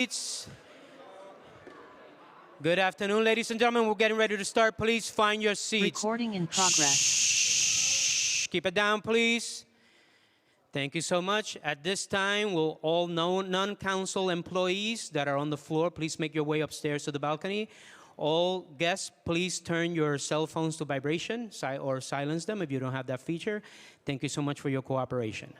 It's good afternoon, ladies and gentlemen. We're getting ready to start. Please find your seats. Recording in progress. Shh. Keep it down, please. Thank you so much. At this time, will all non-council employees that are on the floor, please make your way upstairs to the balcony. All guests, please turn your cell phones to vibration or silence them if you don't have that feature. Thank you so much for your cooperation.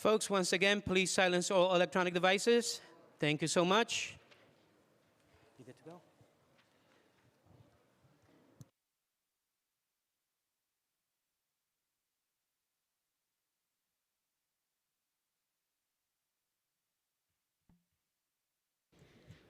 Folks, once again, please silence all electronic devices. Thank you so much. You good to go?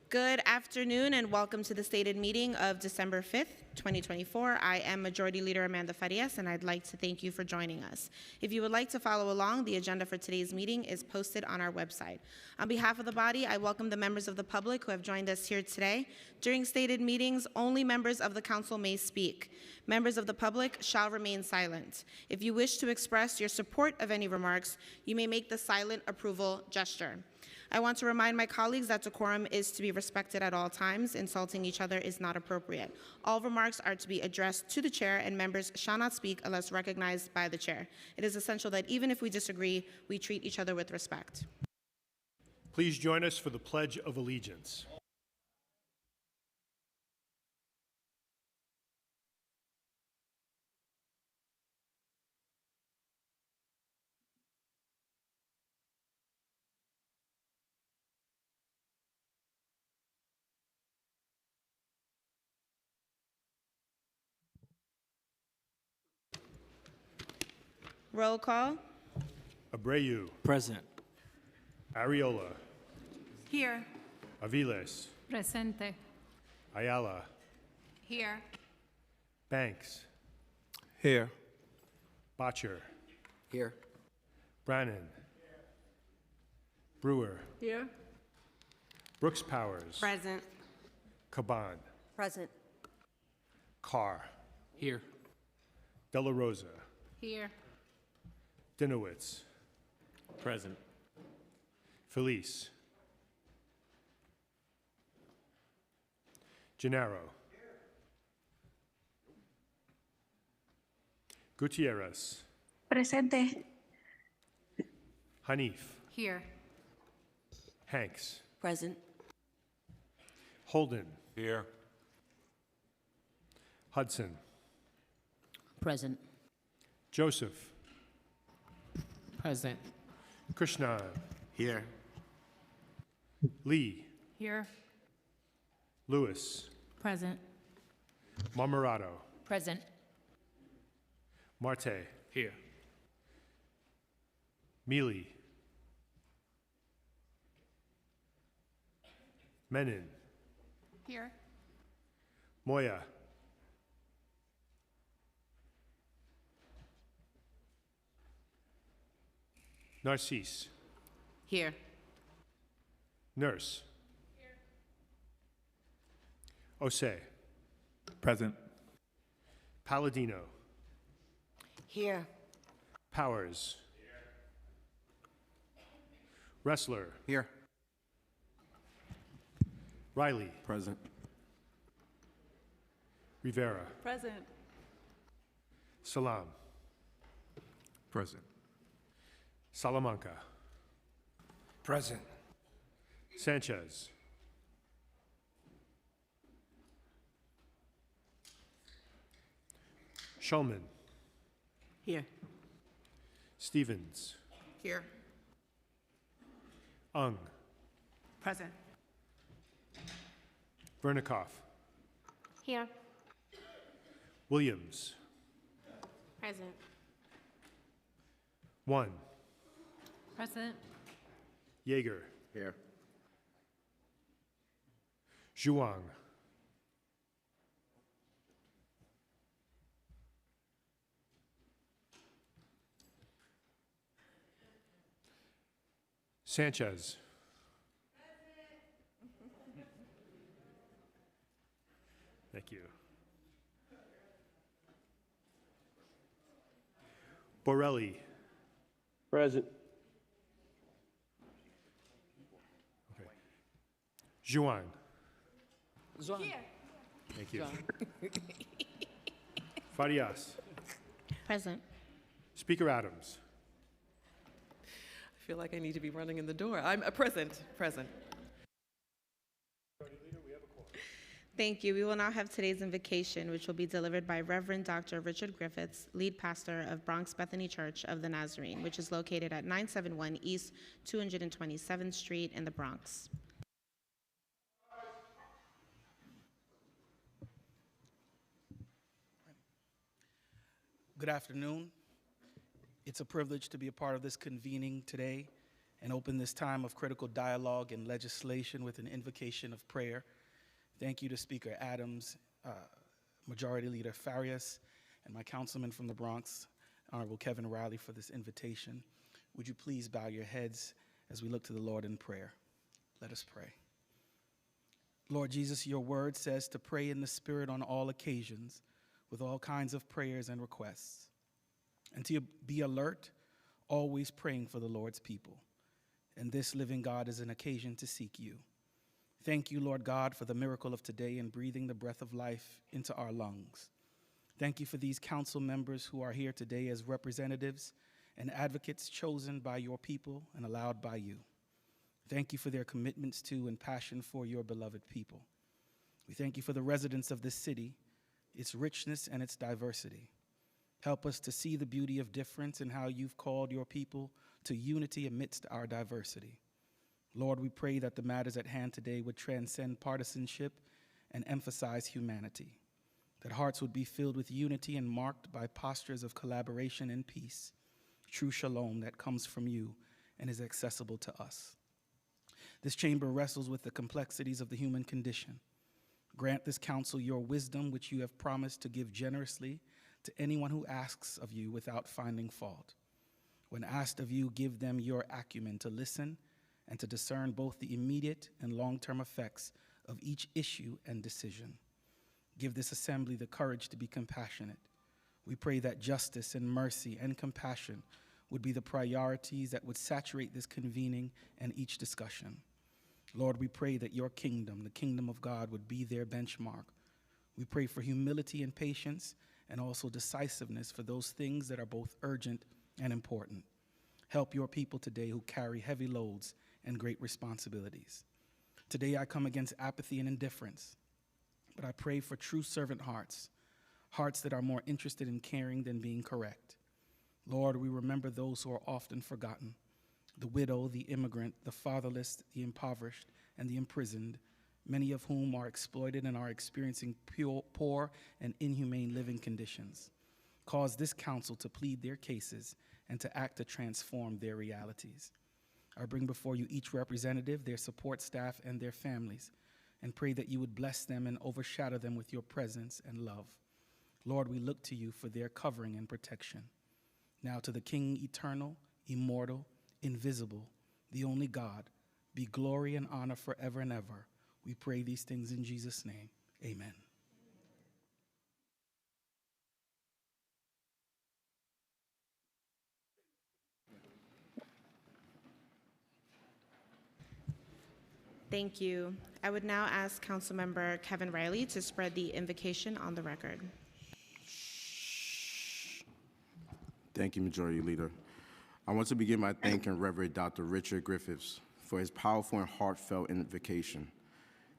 Good afternoon and welcome to the stated meeting of December 5th, 2024. I am Majority Leader Amanda Farias and I'd like to thank you for joining us. If you would like to follow along, the agenda for today's meeting is posted on our website. On behalf of the body, I welcome the members of the public who have joined us here today. During stated meetings, only members of the council may speak. Members of the public shall remain silent. If you wish to express your support of any remarks, you may make the silent approval gesture. I want to remind my colleagues that decorum is to be respected at all times. Insulting each other is not appropriate. All remarks are to be addressed to the chair and members shall not speak unless recognized by the chair. It is essential that even if we disagree, we treat each other with respect. Please join us for the Pledge of Allegiance. Roll call. Abreu. Present. Ariola. Here. Aviles. Presente. Ayala. Here. Banks. Here. Botcher. Here. Brannan. Brewer. Here. Brooks Powers. Present. Caban. Present. Carr. Here. De La Rosa. Here. Dinowitz. Present. Felice. Gennaro. Gutierrez. Presente. Hanif. Here. Hanks. Present. Holden. Here. Hudson. Present. Joseph. Present. Krishnan. Here. Lee. Here. Lewis. Present. Marmorato. Present. Marte. Here. Mealy. Menon. Here. Moya. Narcisse. Here. Nurse. Osei. Present. Palladino. Here. Powers. Wrestler. Here. Riley. Present. Rivera. Present. Salam. Present. Salamanca. Present. Sanchez. Shulman. Here. Stevens. Here. Ung, Present. Vernikoff, Here. Williams, Present. One, Present. Yeager, Here. Zhuang, Sanchez, thank you. Borelli, Present. Zhuang, Zhuang. thank you. Farias, Present. Speaker Adams, I feel like I need to be running in the door. I'm present. Thank you. We will now have today's invocation, which will be delivered by Reverend Dr. Richard Griffiths, lead pastor of Bronx Bethany Church of the Nazarene, which is located at 971 East 227th Street in the Bronx. Good afternoon. It's a privilege to be a part of this convening today and open this time of critical dialogue and legislation with an invocation of prayer. Thank you to Speaker Adams, Majority Leader Farias, and my councilman from the Bronx, Honorable Kevin Riley, for this invitation. Would you please bow your heads as we look to the Lord in prayer? Let us pray. Lord Jesus, your word says to pray in the Spirit on all occasions, with all kinds of prayers and requests, and to be alert, always praying for the Lord's people. And this living God is an occasion to seek you. Thank you, Lord God, for the miracle of today and breathing the breath of life into our lungs. Thank you for these council members who are here today as representatives and advocates chosen by your people and allowed by you. Thank you for their commitments to and passion for your beloved people. We thank you for the residents of this city, its richness and its diversity. Help us to see the beauty of difference and how you've called your people to unity amidst our diversity. Lord, we pray that the matters at hand today would transcend partisanship and emphasize humanity, that hearts would be filled with unity and marked by postures of collaboration and peace, true shalom that comes from you and is accessible to us. This chamber wrestles with the complexities of the human condition. Grant this council your wisdom, which you have promised to give generously to anyone who asks of you without finding fault. When asked of you, give them your acumen to listen and to discern both the immediate and long-term effects of each issue and decision. Give this assembly the courage to be compassionate. We pray that justice and mercy and compassion would be the priorities that would saturate this convening and each discussion. Lord, we pray that your kingdom, the kingdom of God, would be their benchmark. We pray for humility and patience and also decisiveness for those things that are both urgent and important. Help your people today who carry heavy loads and great responsibilities. Today I come against apathy and indifference, but I pray for true servant hearts, hearts that are more interested in caring than being correct. Lord, we remember those who are often forgotten, the widow, the immigrant, the fatherless, the impoverished, and the imprisoned, many of whom are exploited and are experiencing poor and inhumane living conditions. Cause this council to plead their cases and to act to transform their realities. I bring before you each representative, their support staff, and their families, and pray that you would bless them and overshadow them with your presence and love. Lord, we look to you for their covering and protection. Now to the King eternal, immortal, invisible, the only God, be glory and honor forever and ever. We pray these things in Jesus' name. Amen. Thank you. I would now ask Councilmember Kevin Riley to spread the invocation on the record. Thank you, Majority Leader. I want to begin by thanking Reverend Dr. Richard Griffiths for his powerful and heartfelt invocation.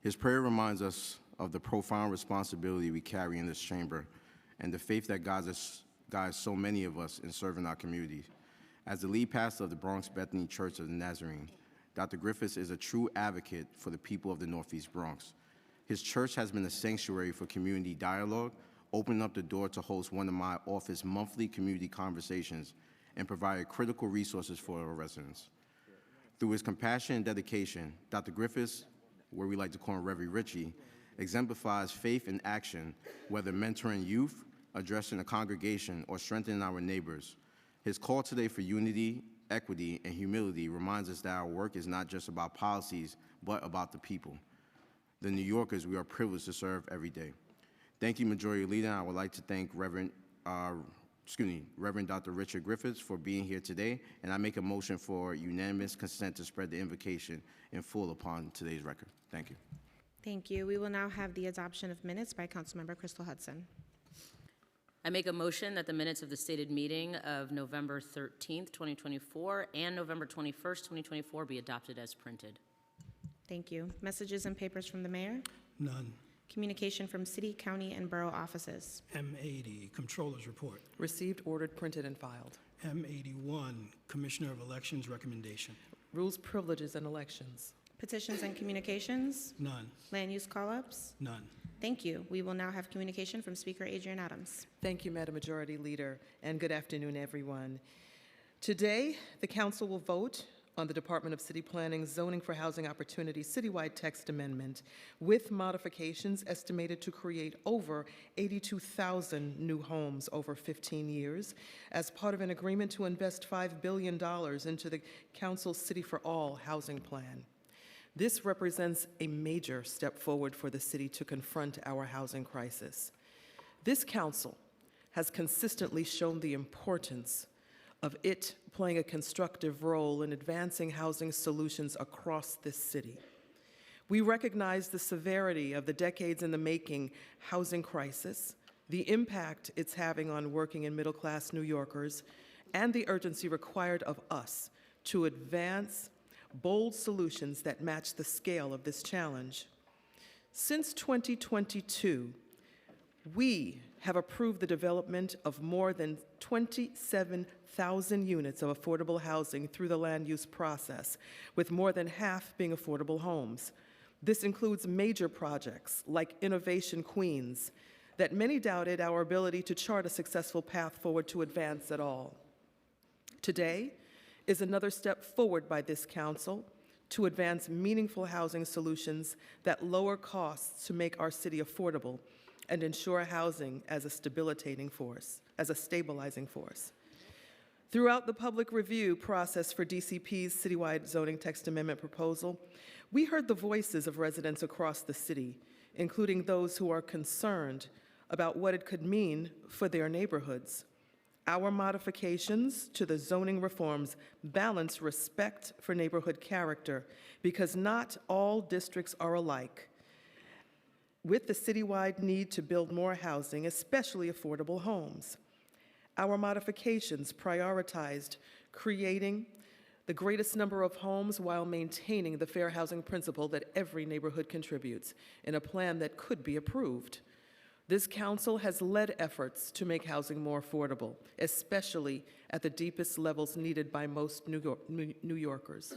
His prayer reminds us of the profound responsibility we carry in this chamber and the faith that guides so many of us in serving our community. As the lead pastor of the Bronx Bethany Church of the Nazarene, Dr. Griffiths is a true advocate for the people of the Northeast Bronx. His church has been a sanctuary for community dialogue, opening up the door to host one of my office's monthly community conversations and provide critical resources for our residents. Through his compassion and dedication, Dr. Griffiths, where we like to call him Reverend Richie, exemplifies faith in action, whether mentoring youth, addressing a congregation, or strengthening our neighbors. His call today for unity, equity, and humility reminds us that our work is not just about policies, but about the people, the New Yorkers we are privileged to serve every day. Thank you, Majority Leader. I would like to thank Reverend Dr. Richard Griffiths for being here today, and I make a motion for unanimous consent to spread the invocation in full upon today's record. Thank you. Thank you. We will now have the adoption of minutes by Councilmember Crystal Hudson. I make a motion that the minutes of the stated meeting of November 13th, 2024 and November 21st, 2024 be adopted as printed. Thank you. Messages and papers from the mayor. None. Communication from city, county, and borough offices. M80, Controller's Report. Received, ordered, printed, and filed. M81, Commissioner of Elections Recommendation. Rules, privileges, and elections. Petitions and communications. None. Land use call-ups. None. Thank you. We will now have communication from Speaker Adrian Adams. Thank you, Madam Majority Leader, and good afternoon, everyone. Today, the Council will vote on the Department of City Planning's Zoning for Housing Opportunities citywide text amendment with modifications estimated to create over 82,000 new homes over 15 years as part of an agreement to invest $5 billion into the Council's City for All housing plan. This represents a major step forward for the city to confront our housing crisis. This council has consistently shown the importance of it playing a constructive role in advancing housing solutions across this city. We recognize the severity of the decades in the making housing crisis, the impact it's having on working and middle-class New Yorkers, and the urgency required of us to advance bold solutions that match the scale of this challenge. Since 2022, we have approved the development of more than 27,000 units of affordable housing through the land use process, with more than half being affordable homes. This includes major projects like Innovation Queens that many doubted our ability to chart a successful path forward to advance at all. Today is another step forward by this council to advance meaningful housing solutions that lower costs to make our city affordable and ensure housing as a stabilizing force. Throughout the public review process for DCP's citywide zoning text amendment proposal, we heard the voices of residents across the city, including those who are concerned about what it could mean for their neighborhoods. Our modifications to the zoning reforms balance respect for neighborhood character because not all districts are alike, with the citywide need to build more housing, especially affordable homes. Our modifications prioritized creating the greatest number of homes while maintaining the fair housing principle that every neighborhood contributes in a plan that could be approved. This council has led efforts to make housing more affordable, especially at the deepest levels needed by most New Yorkers.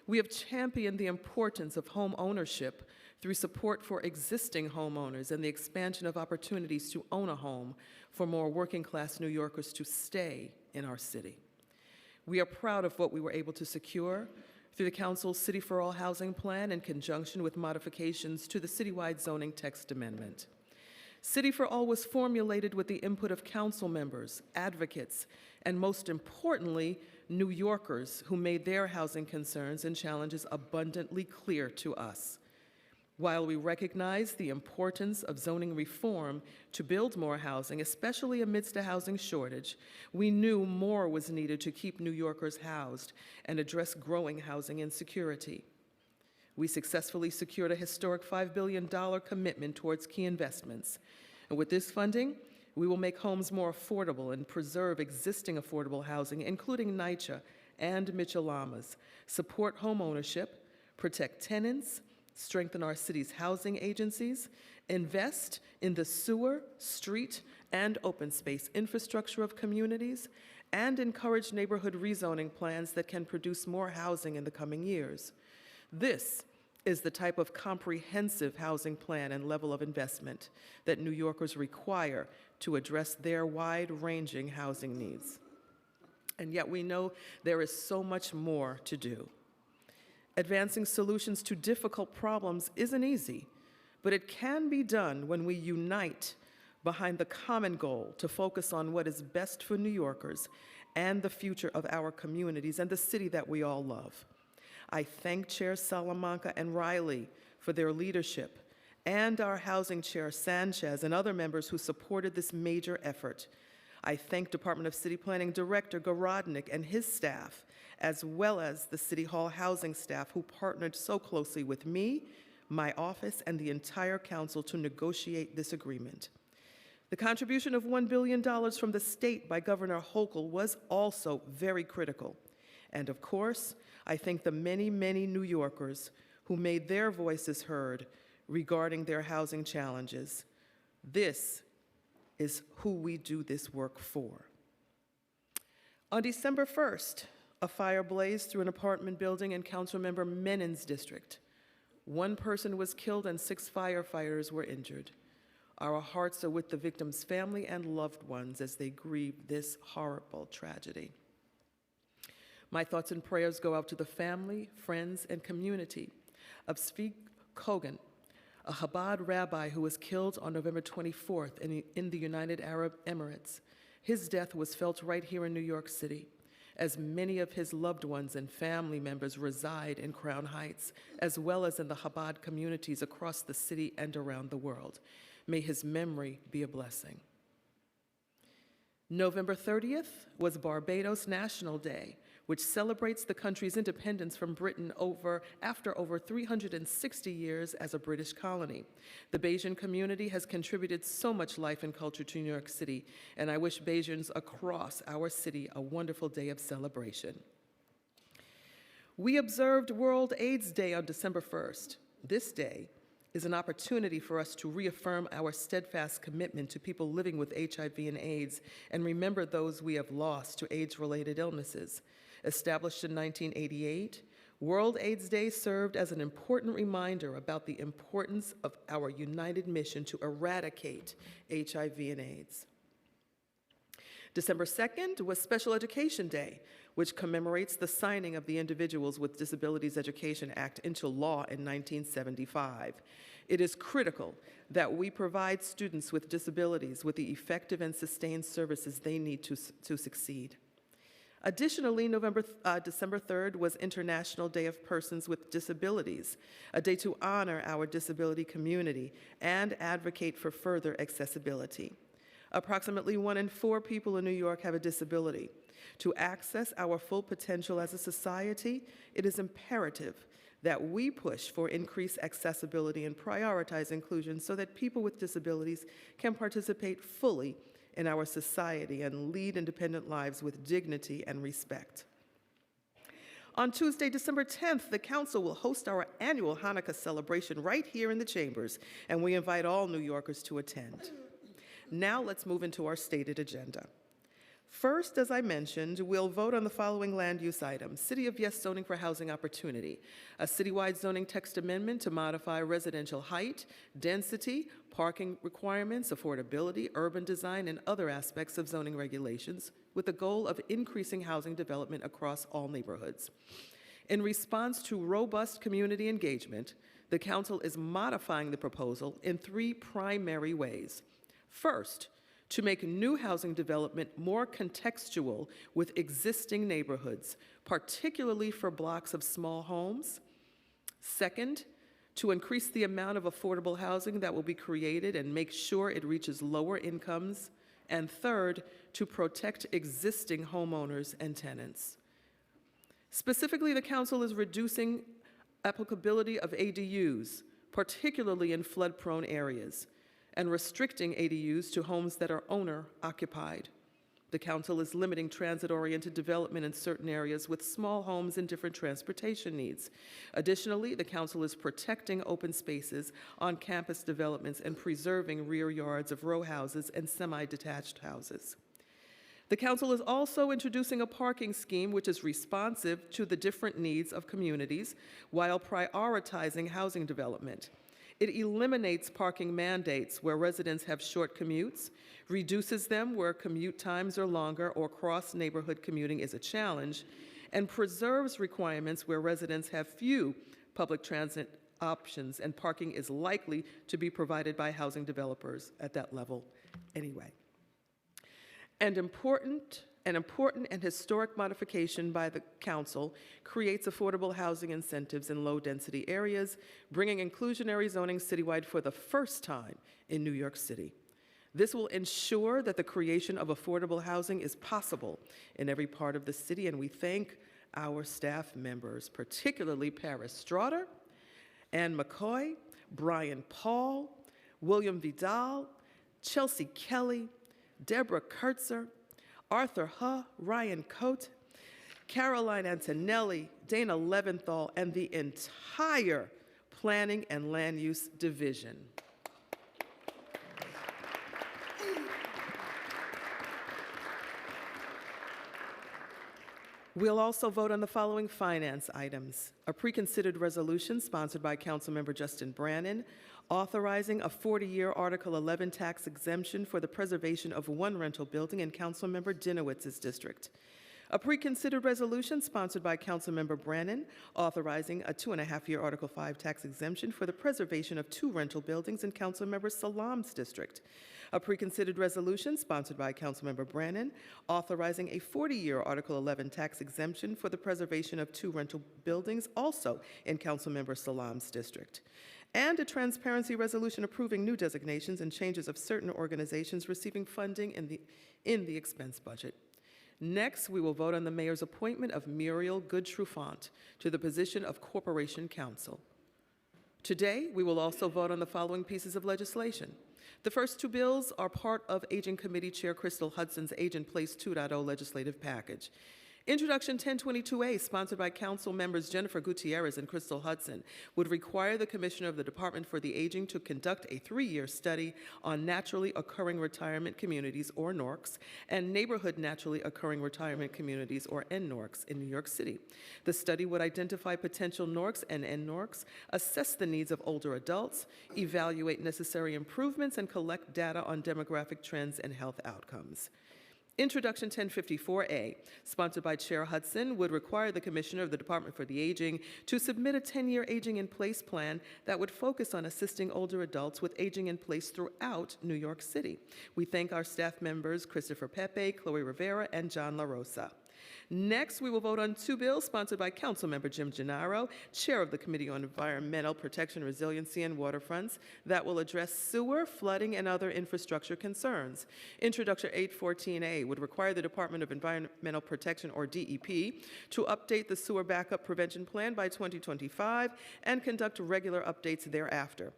We have championed the importance of home ownership through support for existing homeowners and the expansion of opportunities to own a home for more working-class New Yorkers to stay in our city. We are proud of what we were able to secure through the Council's City for All housing plan in conjunction with modifications to the citywide zoning text amendment. City for All was formulated with the input of council members, advocates, and most importantly, New Yorkers who made their housing concerns and challenges abundantly clear to us. While we recognize the importance of zoning reform to build more housing, especially amidst a housing shortage, we knew more was needed to keep New Yorkers housed and address growing housing insecurity. We successfully secured a historic $5 billion commitment towards key investments. And with this funding, we will make homes more affordable and preserve existing affordable housing, including NYCHA and Mitchell-Lamas, support home ownership, protect tenants, strengthen our city's housing agencies, invest in the sewer, street, and open space infrastructure of communities, and encourage neighborhood rezoning plans that can produce more housing in the coming years. This is the type of comprehensive housing plan and level of investment that New Yorkers require to address their wide-ranging housing needs. And yet we know there is so much more to do. Advancing solutions to difficult problems isn't easy, but it can be done when we unite behind the common goal to focus on what is best for New Yorkers and the future of our communities and the city that we all love. I thank Chair Salamanca and Riley for their leadership, and our Housing Chair Sanchez and other members who supported this major effort. I thank Department of City Planning Director Gorodnik and his staff, as well as the City Hall housing staff who partnered so closely with me, my office, and the entire council to negotiate this agreement. The contribution of $1 billion from the state by Governor Hochul was also very critical. And of course, I thank the many, many New Yorkers who made their voices heard regarding their housing challenges. This is who we do this work for. On December 1st, a fire blazed through an apartment building in Councilmember Menin's district. One person was killed and 6 firefighters were injured. Our hearts are with the victim's family and loved ones as they grieve this horrible tragedy. My thoughts and prayers go out to the family, friends, and community of Tzvi Kogan, a Chabad rabbi who was killed on November 24th in the United Arab Emirates. His death was felt right here in New York City, as many of his loved ones and family members reside in Crown Heights, as well as in the Chabad communities across the city and around the world. May his memory be a blessing. November 30th was Barbados National Day, which celebrates the country's independence from Britain after over 360 years as a British colony. The Bajan community has contributed so much life and culture to New York City, and I wish Bajans across our city a wonderful day of celebration. We observed World AIDS Day on December 1st. This day is an opportunity for us to reaffirm our steadfast commitment to people living with HIV and AIDS and remember those we have lost to AIDS-related illnesses. Established in 1988, World AIDS Day served as an important reminder about the importance of our united mission to eradicate HIV and AIDS. December 2nd was Special Education Day, which commemorates the signing of the Individuals with Disabilities Education Act into law in 1975. It is critical that we provide students with disabilities with the effective and sustained services they need to succeed. Additionally, December 3rd was International Day of Persons with Disabilities, a day to honor our disability community and advocate for further accessibility. Approximately 1 in 4 people in New York have a disability. To access our full potential as a society, it is imperative that we push for increased accessibility and prioritize inclusion so that people with disabilities can participate fully in our society and lead independent lives with dignity and respect. On Tuesday, December 10th, the Council will host our annual Hanukkah celebration right here in the chambers, and we invite all New Yorkers to attend. Now let's move into our stated agenda. First, as I mentioned, we'll vote on the following land use items: City of Yes zoning for housing opportunity, a citywide zoning text amendment to modify residential height, density, parking requirements, affordability, urban design, and other aspects of zoning regulations with the goal of increasing housing development across all neighborhoods. In response to robust community engagement, the Council is modifying the proposal in 3 primary ways. First, to make new housing development more contextual with existing neighborhoods, particularly for blocks of small homes. Second, to increase the amount of affordable housing that will be created and make sure it reaches lower incomes. And third, to protect existing homeowners and tenants. Specifically, the Council is reducing applicability of ADUs, particularly in flood-prone areas, and restricting ADUs to homes that are owner-occupied. The Council is limiting transit-oriented development in certain areas with small homes and different transportation needs. Additionally, the Council is protecting open spaces on campus developments and preserving rear yards of row houses and semi-detached houses. The council is also introducing a parking scheme which is responsive to the different needs of communities while prioritizing housing development. It eliminates parking mandates where residents have short commutes, reduces them where commute times are longer or cross-neighborhood commuting is a challenge, and preserves requirements where residents have few public transit options and parking is likely to be provided by housing developers at that level anyway. An important and historic modification by the council creates affordable housing incentives in low-density areas, bringing inclusionary zoning citywide for the first time in New York City. This will ensure that the creation of affordable housing is possible in every part of the city, and we thank our staff members, particularly Paris Straughter, Ann McCoy, Brian Paul, William Vidal, Chelsea Kelly, Deborah Kurtzer, Arthur Huh, Ryan Coate, Caroline Antonelli, Dana Leventhal, and the entire Planning and Land Use Division. We'll also vote on the following finance items. A preconsidered resolution sponsored by Councilmember Justin Brannan, authorizing a 40-year Article 11 tax exemption for the preservation of one rental building in Councilmember Dinowitz's district. A preconsidered resolution sponsored by Councilmember Brannan, authorizing a 2.5-year Article 5 tax exemption for the preservation of two rental buildings in Councilmember Salam's district. A preconsidered resolution sponsored by Councilmember Brannan, authorizing a 40-year Article 11 tax exemption for the preservation of two rental buildings also in Councilmember Salam's district. And a transparency resolution approving new designations and changes of certain organizations receiving funding in the expense budget. Next, we will vote on the mayor's appointment of Muriel Good-Trufant to the position of Corporation Counsel. Today, we will also vote on the following pieces of legislation. The first two bills are part of Aging Committee Chair Crystal Hudson's Age in Place 2.0 legislative package. Introduction 1022A, sponsored by Council members Jennifer Gutierrez and Crystal Hudson, would require the Commissioner of the Department for the Aging to conduct a 3-year study on naturally occurring retirement communities, or NORCs, and neighborhood naturally occurring retirement communities, or NNORCs, in New York City. The study would identify potential NORCs and NNORCs, assess the needs of older adults, evaluate necessary improvements, and collect data on demographic trends and health outcomes. Introduction 1054A, sponsored by Chair Hudson, would require the Commissioner of the Department for the Aging to submit a 10-year Aging in Place plan that would focus on assisting older adults with aging in place throughout New York City. We thank our staff members, Christopher Pepe, Chloe Rivera, and John La Rosa. Next, we will vote on two bills sponsored by Councilmember Jim Gennaro, Chair of the Committee on Environmental Protection, Resiliency, and Waterfronts, that will address sewer, flooding, and other infrastructure concerns. Introduction 814A would require the Department of Environmental Protection, or DEP, to update the sewer backup prevention plan by 2025 and conduct regular updates thereafter.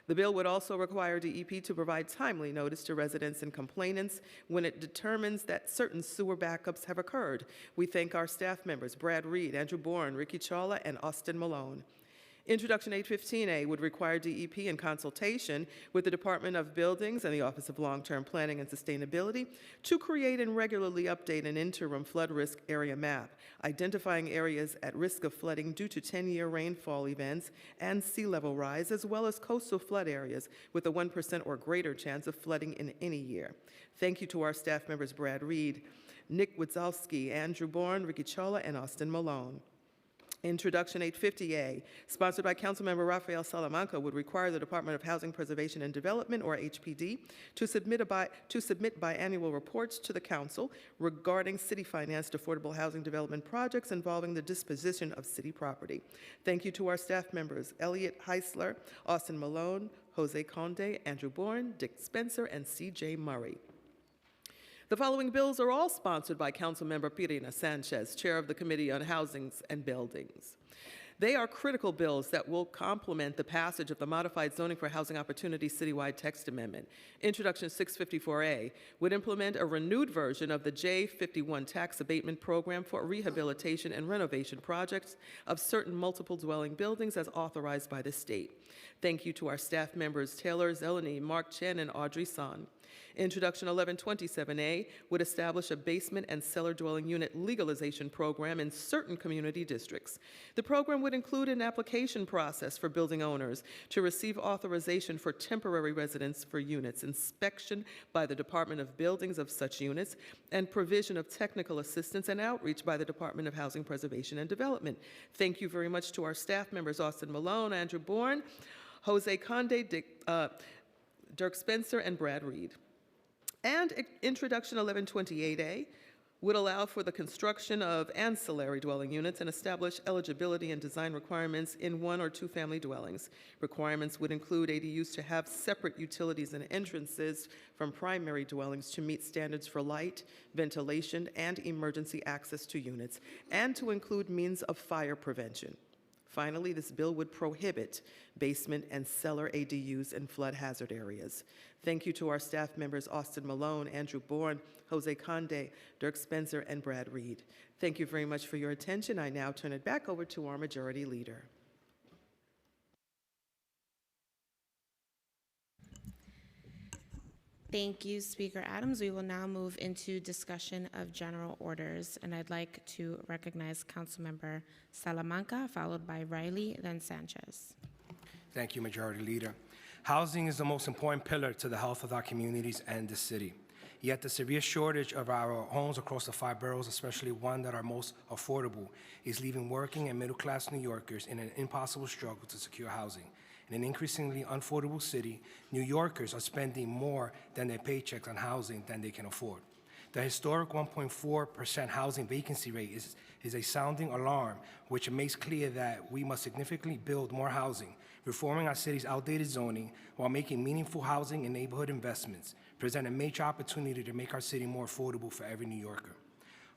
The bill would also require DEP to provide timely notice to residents and complainants when it determines that certain sewer backups have occurred. We thank our staff members, Brad Reed, Andrew Bourne, Ricky Chawla, and Austin Malone. Introduction 815A would require DEP, in consultation with the Department of Buildings and the Office of Long-Term Planning and Sustainability, to create and regularly update an interim flood risk area map, identifying areas at risk of flooding due to 10-year rainfall events and sea level rise, as well as coastal flood areas with a 1% or greater chance of flooding in any year. Thank you to our staff members, Brad Reed, Nick Witzowski, Andrew Bourne, Ricky Chawla, and Austin Malone. Introduction 850A, sponsored by Councilmember Rafael Salamanca, would require the Department of Housing Preservation and Development, or HPD, to submit biannual reports to the Council regarding city-financed affordable housing development projects involving the disposition of city property. Thank you to our staff members, Elliot Heisler, Austin Malone, Jose Conde, Andrew Bourne, Dick Spencer, and C.J. Murray. The following bills are all sponsored by Councilmember Pirina Sanchez, Chair of the Committee on Housings and Buildings. They are critical bills that will complement the passage of the Modified Zoning for Housing Opportunities Citywide Text Amendment. Introduction 654A would implement a renewed version of the J51 tax abatement program for rehabilitation and renovation projects of certain multiple dwelling buildings as authorized by the state. Thank you to our staff members, Taylor Zeleny, Mark Chen, and Audrey Son. Introduction 1127A would establish a basement and cellar dwelling unit legalization program in certain community districts. The program would include an application process for building owners to receive authorization for temporary residence for units, inspection by the Department of Buildings of such units, and provision of technical assistance and outreach by the Department of Housing Preservation and Development. Thank you very much to our staff members, Austin Malone, Andrew Bourne, Jose Conde, Dirk Spencer, and Brad Reed. And Introduction 1128A would allow for the construction of ancillary dwelling units and establish eligibility and design requirements in one or two family dwellings. Requirements would include ADUs to have separate utilities and entrances from primary dwellings to meet standards for light, ventilation, and emergency access to units, and to include means of fire prevention. Finally, this bill would prohibit basement and cellar ADUs in flood hazard areas. Thank you to our staff members, Austin Malone, Andrew Bourne, Jose Conde, Dirk Spencer, and Brad Reed. Thank you very much for your attention. I now turn it back over to our Majority Leader. Thank you, Speaker Adams. We will now move into discussion of general orders, and I'd like to recognize Councilmember Salamanca, followed by Riley, then Sanchez. Thank you, Majority Leader. Housing is the most important pillar to the health of our communities and the city. Yet the severe shortage of our homes across the 5 boroughs, especially one that are most affordable, is leaving working and middle-class New Yorkers in an impossible struggle to secure housing. In an increasingly unaffordable city, New Yorkers are spending more than their paychecks on housing than they can afford. The historic 1.4% housing vacancy rate is a sounding alarm, which makes clear that we must significantly build more housing, reforming our city's outdated zoning while making meaningful housing and neighborhood investments, present a major opportunity to make our city more affordable for every New Yorker.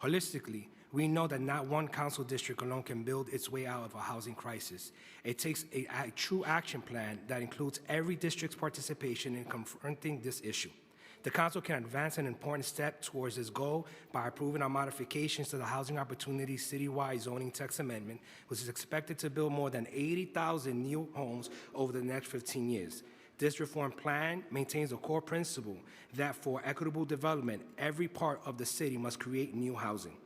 Holistically, we know that not one council district alone can build its way out of a housing crisis. It takes a true action plan that includes every district's participation in confronting this issue. The council can advance an important step towards this goal by approving our modifications to the Housing Opportunities Citywide Zoning Text Amendment, which is expected to build more than 80,000 new homes over the next 15 years. This reform plan maintains the core principle that for equitable development, every part of the city must create new housing.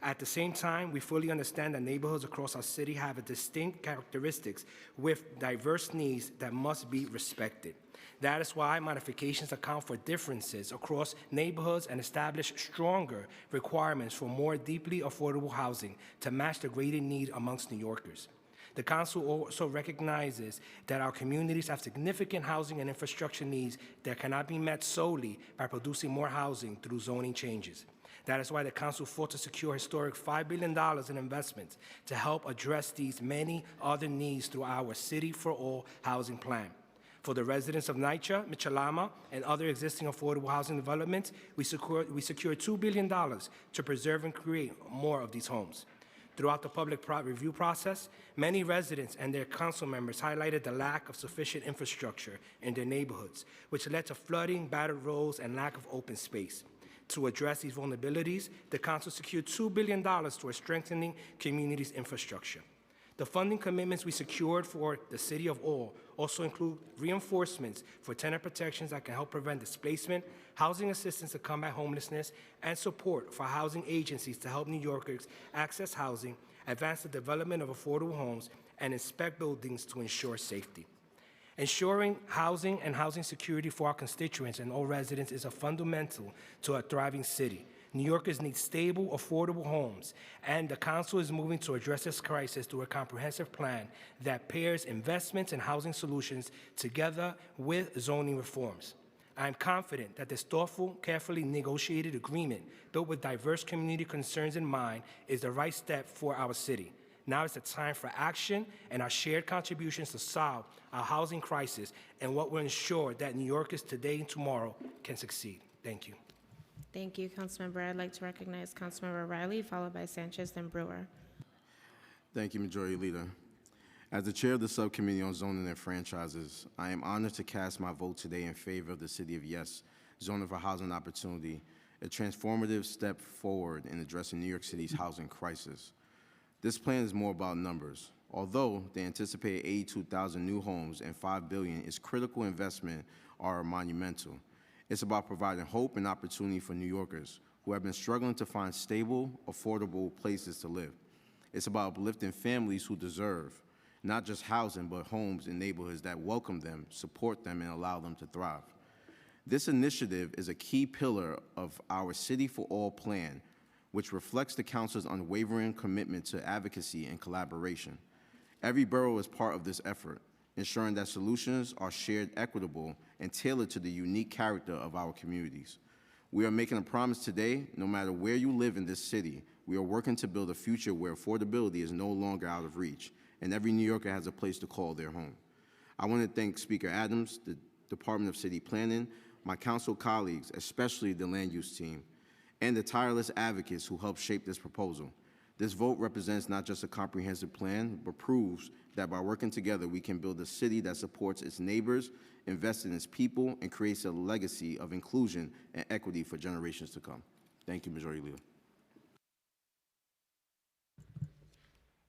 At the same time, we fully understand that neighborhoods across our city have distinct characteristics with diverse needs that must be respected. That is why modifications account for differences across neighborhoods and establish stronger requirements for more deeply affordable housing to match the greater need amongst New Yorkers. The council also recognizes that our communities have significant housing and infrastructure needs that cannot be met solely by producing more housing through zoning changes. That is why the council fought to secure historic $5 billion in investments to help address these many other needs through our City for All housing plan. For the residents of NYCHA, Michalama, and other existing affordable housing developments, we secured $2 billion to preserve and create more of these homes. Throughout the public review process, many residents and their council members highlighted the lack of sufficient infrastructure in their neighborhoods, which led to flooding, battered roads, and lack of open space. To address these vulnerabilities, the council secured $2 billion towards strengthening communities' infrastructure. The funding commitments we secured for the City of All also include reinforcements for tenant protections that can help prevent displacement, housing assistance to combat homelessness, and support for housing agencies to help New Yorkers access housing, advance the development of affordable homes, and inspect buildings to ensure safety. Ensuring housing and housing security for our constituents and all residents is a fundamental to a thriving city. New Yorkers need stable, affordable homes, and the council is moving to address this crisis through a comprehensive plan that pairs investments and housing solutions together with zoning reforms. I am confident that this thoughtful, carefully negotiated agreement built with diverse community concerns in mind is the right step for our city. Now is the time for action and our shared contributions to solve our housing crisis and what will ensure that New Yorkers today and tomorrow can succeed. Thank you. Thank you, Councilmember. I'd like to recognize Councilmember Riley, followed by Sanchez, then Brewer. Thank you, Majority Leader. As the chair of the Subcommittee on Zoning and Franchises, I am honored to cast my vote today in favor of the City of Yes Zoning for Housing Opportunity, a transformative step forward in addressing New York City's housing crisis. This plan is more about numbers. Although the anticipated 82,000 new homes and $5 billion is critical investment are monumental, It's about providing hope and opportunity for New Yorkers who have been struggling to find stable, affordable places to live. It's about uplifting families who deserve not just housing, but homes in neighborhoods that welcome them, support them, and allow them to thrive. This initiative is a key pillar of our City for All plan, which reflects the Council's unwavering commitment to advocacy and collaboration. Every borough is part of this effort, ensuring that solutions are shared, equitable, and tailored to the unique character of our communities. We are making a promise today, no matter where you live in this city, we are working to build a future where affordability is no longer out of reach, and every New Yorker has a place to call their home. I want to thank Speaker Adams, the Department of City Planning, my council colleagues, especially the land use team, and the tireless advocates who helped shape this proposal. This vote represents not just a comprehensive plan, but proves that by working together, we can build a city that supports its neighbors, invests in its people, and creates a legacy of inclusion and equity for generations to come. Thank you, Majority Leader.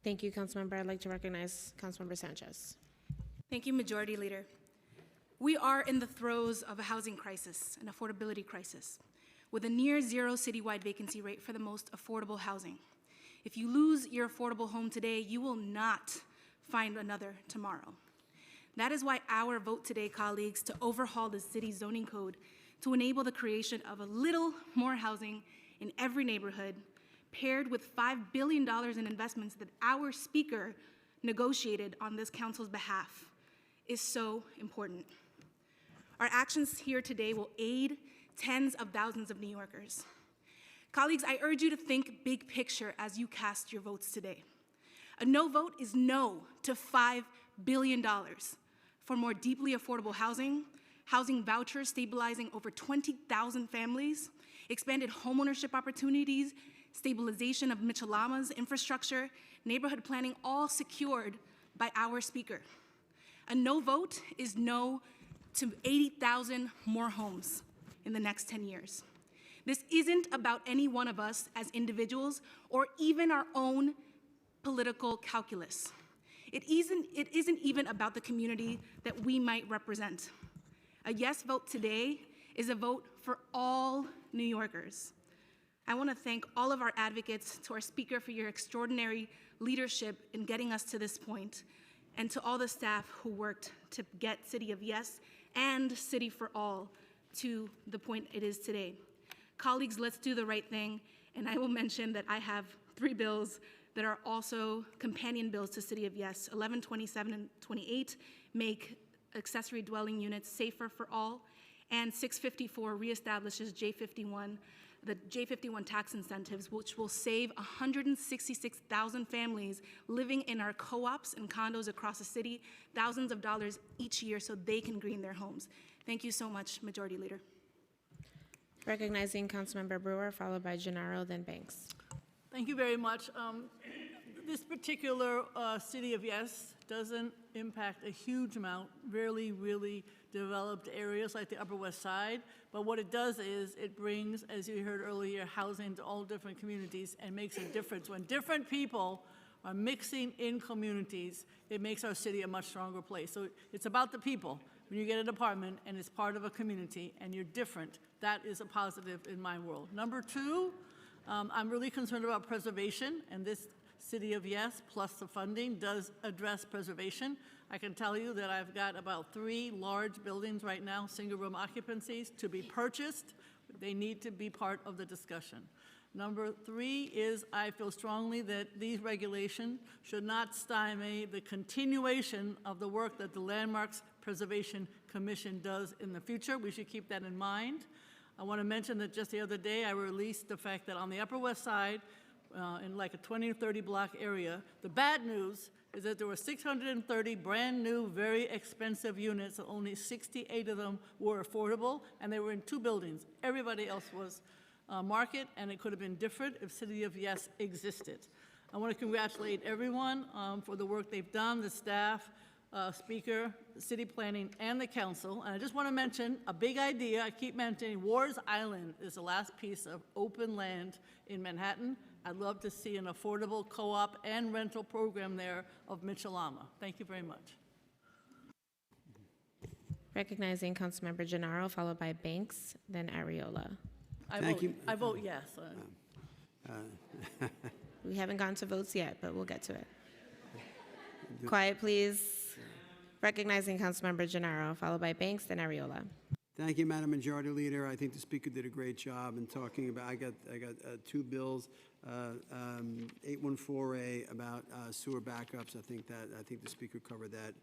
Thank you, Councilmember. I'd like to recognize Councilmember Sanchez. Thank you, Majority Leader. We are in the throes of a housing crisis, an affordability crisis, with a near zero citywide vacancy rate for the most affordable housing. If you lose your affordable home today, you will not find another tomorrow. That is why our vote today, colleagues, to overhaul the city's zoning code to enable the creation of a little more housing in every neighborhood, paired with $5 billion in investments that our speaker negotiated on this council's behalf, is so important. Our actions here today will aid tens of thousands of New Yorkers. Colleagues, I urge you to think big picture as you cast your votes today. A no vote is no to $5 billion for more deeply affordable housing, housing vouchers stabilizing over 20,000 families, expanded homeownership opportunities, stabilization of Mitchell-Lama's infrastructure, neighborhood planning, all secured by our speaker. A no vote is no to 80,000 more homes in the next 10 years. This isn't about any one of us as individuals or even our own political calculus. It isn't even about the community that we might represent. A yes vote today is a vote for all New Yorkers. I want to thank all of our advocates, to our speaker for your extraordinary leadership in getting us to this point, and to all the staff who worked to get City of Yes and City for All to the point it is today. Colleagues, let's do the right thing, and I will mention that I have 3 bills that are also companion bills to City of Yes. 11, 27, and 28 make accessory dwelling units safer for all, and 654 reestablishes J51, the J51 tax incentives, which will save 166,000 families living in our co-ops and condos across the city thousands of dollars each year so they can green their homes. Thank you so much, Majority Leader. Recognizing Councilmember Brewer, followed by Gennaro, then Banks. Thank you very much. This particular City of Yes doesn't impact a huge amount, really developed areas like the Upper West Side, but what it does is it brings, as you heard earlier, housing to all different communities and makes a difference. When different people are mixing in communities, it makes our city a much stronger place. So it's about the people. When you get an apartment and it's part of a community and you're different, that is a positive in my world. Number 2, I'm really concerned about preservation, and this City of Yes plus the funding does address preservation. I can tell you that I've got about 3 large buildings right now, single-room occupancies, to be purchased. They need to be part of the discussion. Number 3 is I feel strongly that these regulations should not stymie the continuation of the work that the Landmarks Preservation Commission does in the future. We should keep that in mind. I want to mention that just the other day I released the fact that on the Upper West Side, in like a 20 or 30 block area, the bad news is that there were 630 brand new, very expensive units, and only 68 of them were affordable, and they were in 2 buildings. Everybody else was market, and it could have been different if City of Yes existed. I want to congratulate everyone for the work they've done, the staff, speaker, city planning, and the council. And I just want to mention a big idea I keep mentioning. Wars Island is the last piece of open land in Manhattan. I'd love to see an affordable co-op and rental program there of Mitchell-Lama. Thank you very much. Recognizing Councilmember Gennaro, followed by Banks, then Ariola. I vote yes. We haven't gone to votes yet, but we'll get to it. Quiet, please. Recognizing Councilmember Gennaro, followed by Banks, then Ariola. Thank you, Madam Majority Leader. I think the Speaker did a great job in talking about, I got two bills, 814A about sewer backups. I think the Speaker covered that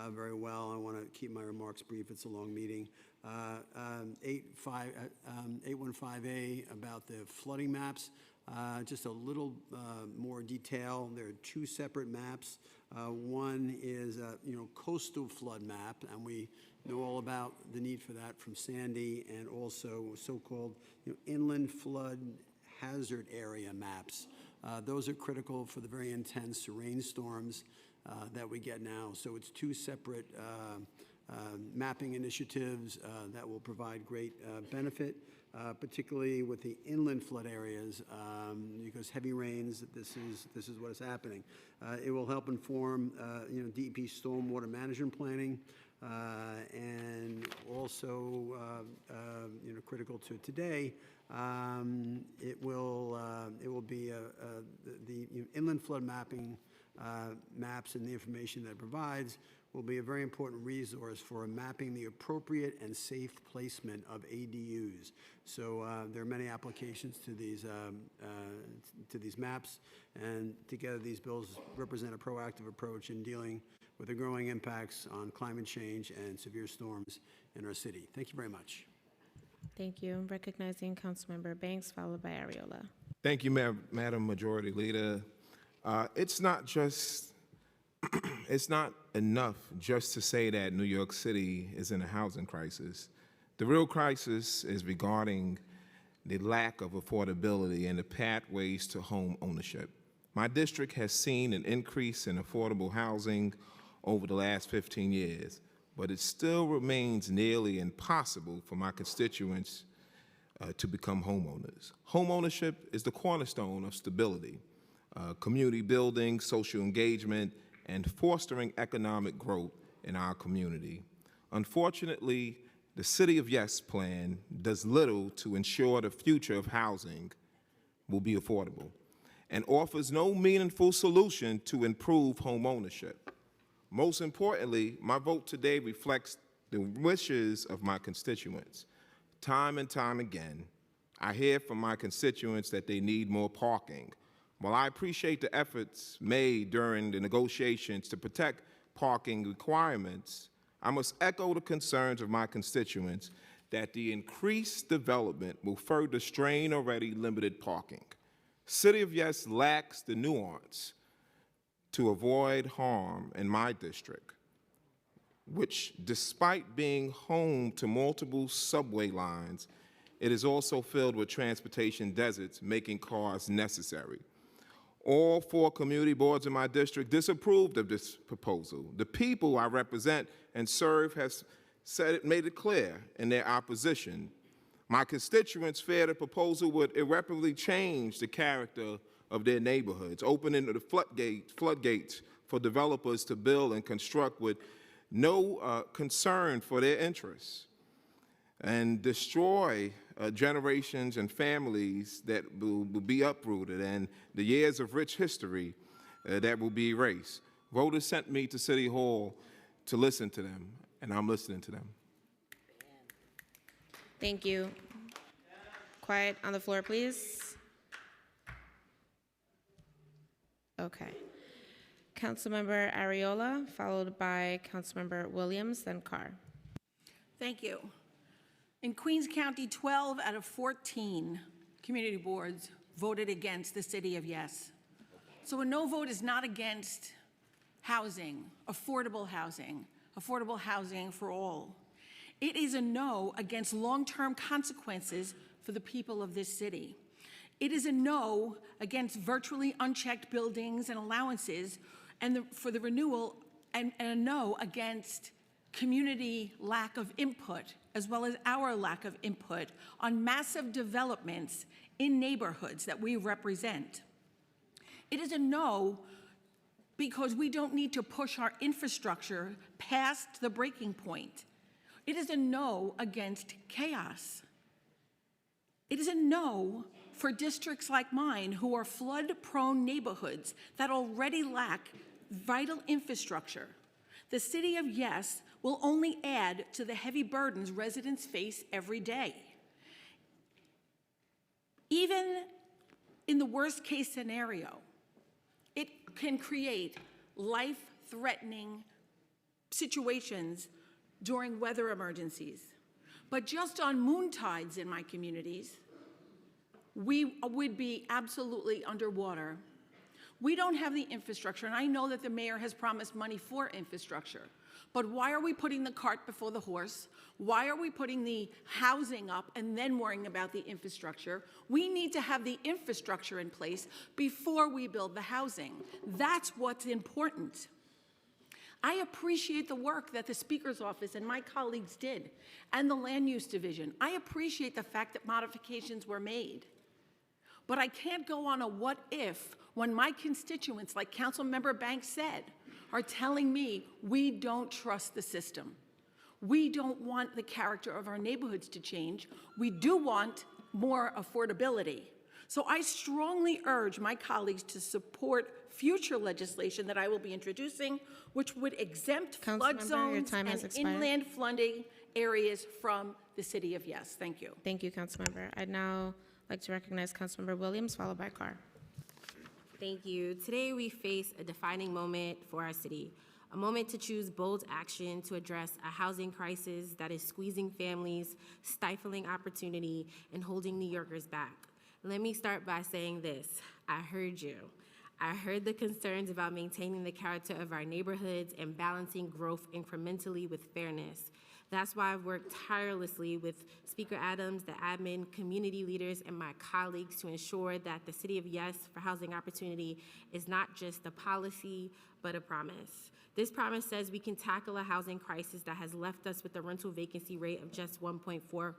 very well. I want to keep my remarks brief. It's a long meeting. 815A about the flooding maps. Just a little more detail. There are two separate maps. One is coastal flood map, and we know all about the need for that from Sandy, and also so-called inland flood hazard area maps. Those are critical for the very intense rainstorms that we get now. So it's two separate mapping initiatives that will provide great benefit. Particularly with the inland flood areas, because heavy rains, this is what is happening. It will help inform, DEP stormwater management planning, and also, critical to today. It will be the inland flood mapping maps and the information that it provides will be a very important resource for mapping the appropriate and safe placement of ADUs. So there are many applications to these maps, and together these bills represent a proactive approach in dealing with the growing impacts on climate change and severe storms in our city. Thank you very much. Thank you. Recognizing Councilmember Banks, followed by Ariola. Thank you, Madam Majority Leader. It's not enough just to say that New York City is in a housing crisis. The real crisis is regarding the lack of affordability and the pathways to home ownership. My district has seen an increase in affordable housing over the last 15 years, but it still remains nearly impossible for my constituents to become homeowners. Home ownership is the cornerstone of stability, community building, social engagement, and fostering economic growth in our community. Unfortunately, the City of Yes plan does little to ensure the future of housing will be affordable and offers no meaningful solution to improve home ownership. Most importantly, my vote today reflects the wishes of my constituents. Time and time again, I hear from my constituents that they need more parking. While I appreciate the efforts made during the negotiations to protect parking requirements, I must echo the concerns of my constituents that the increased development will further strain already limited parking. City of Yes lacks the nuance to avoid harm in my district, which, despite being home to multiple subway lines, it is also filled with transportation deserts, making cars necessary. All 4 community boards in my district disapproved of this proposal. The people I represent and serve has made it clear in their opposition. My constituents fear the proposal would irreparably change the character of their neighborhoods, opening the floodgates for developers to build and construct with no concern for their interests, and destroy generations and families that will be uprooted, and the years of rich history that will be erased. Voters sent me to City Hall to listen to them, and I'm listening to them. Thank you. Quiet on the floor, please. Okay. Councilmember Ariola, followed by Councilmember Williams, then Carr. Thank you. In Queens County, 12 out of 14 community boards voted against the City of Yes. So a no vote is not against housing, affordable housing for all. It is a no against long-term consequences for the people of this city. It is a no against virtually unchecked buildings and allowances for the renewal, and a no against community lack of input, as well as our lack of input on massive developments in neighborhoods that we represent. It is a no because we don't need to push our infrastructure past the breaking point. It is a no against chaos. It is a no for districts like mine who are flood-prone neighborhoods that already lack vital infrastructure. The City of Yes will only add to the heavy burdens residents face every day. Even in the worst-case scenario, it can create life-threatening situations during weather emergencies. But just on moon tides in my communities, we would be absolutely underwater. We don't have the infrastructure, and I know that the mayor has promised money for infrastructure. But why are we putting the cart before the horse? Why are we putting the housing up and then worrying about the infrastructure? We need to have the infrastructure in place before we build the housing. That's what's important. I appreciate the work that the Speaker's office and my colleagues did, and the Land Use Division. I appreciate the fact that modifications were made. But I can't go on a what if when my constituents, like Councilmember Banks said, are telling me we don't trust the system. We don't want the character of our neighborhoods to change. We do want more affordability. So I strongly urge my colleagues to support future legislation that I will be introducing, which would exempt flood zones and inland flooding areas from the City of Yes. Thank you. Thank you, Councilmember. I'd now like to recognize Councilmember Williams, followed by Carr. Thank you. Today we face a defining moment for our city, a moment to choose bold action to address a housing crisis that is squeezing families, stifling opportunity, and holding New Yorkers back. Let me start by saying this. I heard you. I heard the concerns about maintaining the character of our neighborhoods and balancing growth incrementally with fairness. That's why I've worked tirelessly with Speaker Adams, the admin, community leaders, and my colleagues to ensure that the City of Yes for Housing Opportunity is not just a policy, but a promise. This promise says we can tackle a housing crisis that has left us with a rental vacancy rate of just 1.41%,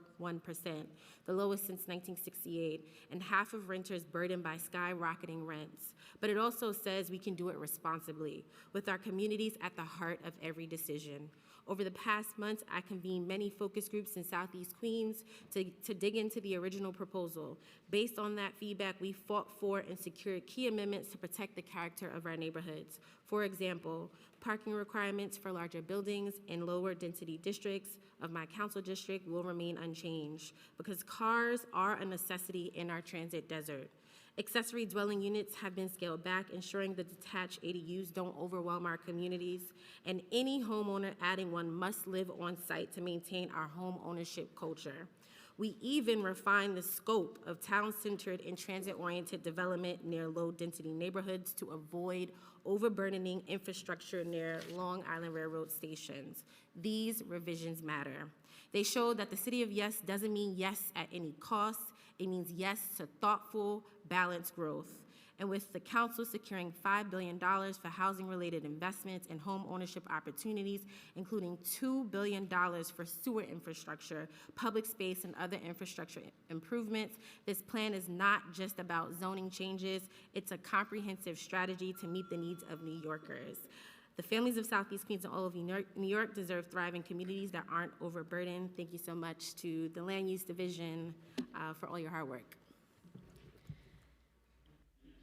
the lowest since 1968, and half of renters burdened by skyrocketing rents. But it also says we can do it responsibly, with our communities at the heart of every decision. Over the past months, I convened many focus groups in Southeast Queens to dig into the original proposal. Based on that feedback, we fought for and secured key amendments to protect the character of our neighborhoods. For example, parking requirements for larger buildings in lower density districts of my council district will remain unchanged because cars are a necessity in our transit desert. Accessory dwelling units have been scaled back, ensuring the detached ADUs don't overwhelm our communities, and any homeowner adding one must live on site to maintain our home ownership culture. We even refined the scope of town-centered and transit-oriented development near low-density neighborhoods to avoid overburdening infrastructure near Long Island Railroad stations. These revisions matter. They show that the City of Yes doesn't mean yes at any cost. It means yes to thoughtful, balanced growth. And with the council securing $5 billion for housing-related investments and home ownership opportunities, including $2 billion for sewer infrastructure, public space, and other infrastructure improvements, this plan is not just about zoning changes, it's a comprehensive strategy to meet the needs of New Yorkers. The families of Southeast Queens and all of New York deserve thriving communities that aren't overburdened. Thank you so much to the Land Use Division for all your hard work.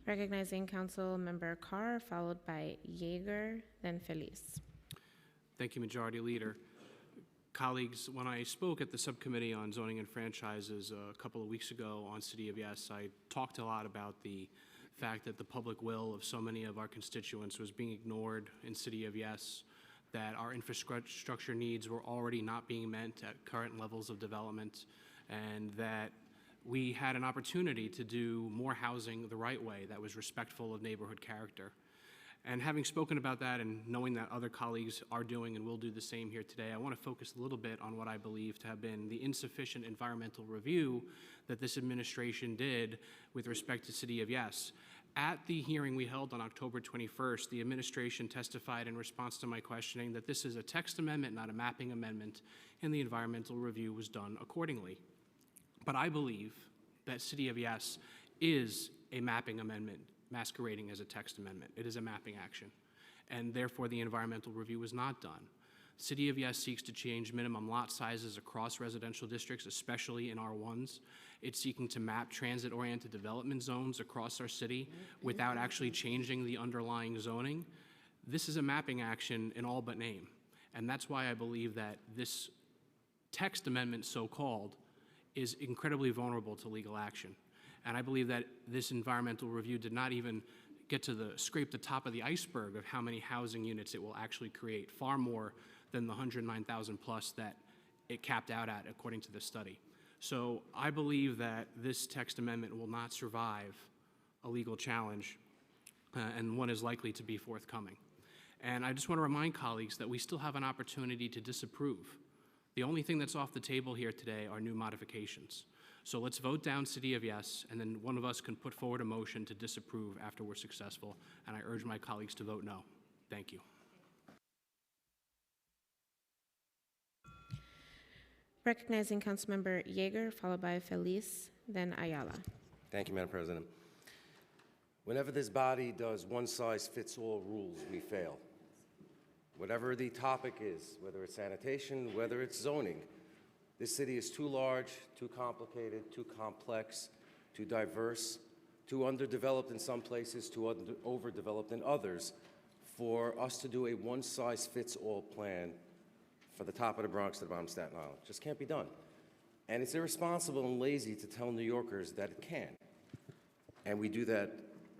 Recognizing Council Member Carr, followed by Yeager, then Feliz. Thank you, Majority Leader. Colleagues, when I spoke at the Subcommittee on Zoning and Franchises a couple of weeks ago on City of Yes, I talked a lot about the fact that the public will of so many of our constituents was being ignored in City of Yes, that our infrastructure needs were already not being met at current levels of development, and that we had an opportunity to do more housing the right way that was respectful of neighborhood character. And having spoken about that and knowing that other colleagues are doing and will do the same here today, I want to focus a little bit on what I believe to have been the insufficient environmental review that this administration did with respect to City of Yes. At the hearing we held on October 21st, the administration testified in response to my questioning that this is a text amendment, not a mapping amendment, and the environmental review was done accordingly. But I believe that City of Yes is a mapping amendment masquerading as a text amendment. It is a mapping action, and therefore the environmental review was not done. City of Yes seeks to change minimum lot sizes across residential districts, especially in R1s. It's seeking to map transit-oriented development zones across our city without actually changing the underlying zoning. This is a mapping action in all but name, and that's why I believe that this text amendment, so-called, is incredibly vulnerable to legal action. And I believe that this environmental review did not even get to scrape the top of the iceberg of how many housing units it will actually create, far more than the 109,000 plus that it capped out at according to this study. So I believe that this text amendment will not survive a legal challenge, and one is likely to be forthcoming. And I just want to remind colleagues that we still have an opportunity to disapprove. The only thing that's off the table here today are new modifications. So let's vote down City of Yes, and then one of us can put forward a motion to disapprove after we're successful, and I urge my colleagues to vote no. Thank you. Recognizing Councilmember Yeager, followed by Feliz, then Ayala. Thank you, Madam President. Whenever this body does one-size-fits-all rules, we fail. Whatever the topic is, whether it's sanitation, whether it's zoning, this city is too large, too complicated, too complex, too diverse, too underdeveloped in some places, too overdeveloped in others, for us to do a one-size-fits-all plan for the top of the Bronx to the bottom of Staten Island. Just can't be done. And it's irresponsible and lazy to tell New Yorkers that it can. And we do that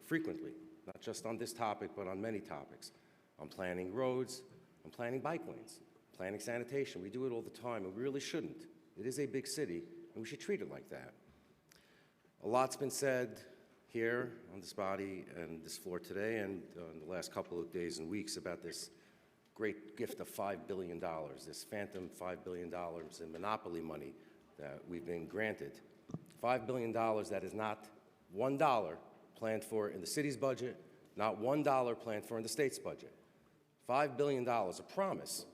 frequently, not just on this topic, but on many topics. On planning roads, on planning bike lanes, planning sanitation. We do it all the time, and we really shouldn't. It is a big city, and we should treat it like that. A lot's been said here on this body and this floor today and in the last couple of days and weeks about this great gift of $5 billion, this phantom $5 billion in monopoly money that we've been granted. $5 billion that is not $1 planned for in the city's budget, not $1 planned for in the state's budget. $5 billion, a promise.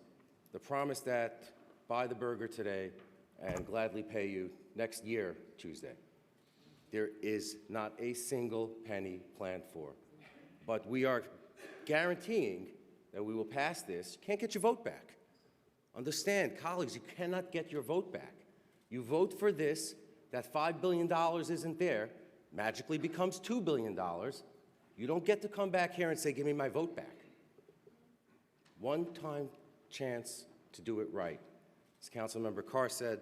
The promise that buy the burger today and gladly pay you next year, Tuesday. There is not a single penny planned for. But we are guaranteeing that we will pass this. You can't get your vote back. Understand, colleagues, you cannot get your vote back. You vote for this, that $5 billion isn't there, magically becomes $2 billion. You don't get to come back here and say, give me my vote back. One-time chance to do it right. As Councilmember Carr said,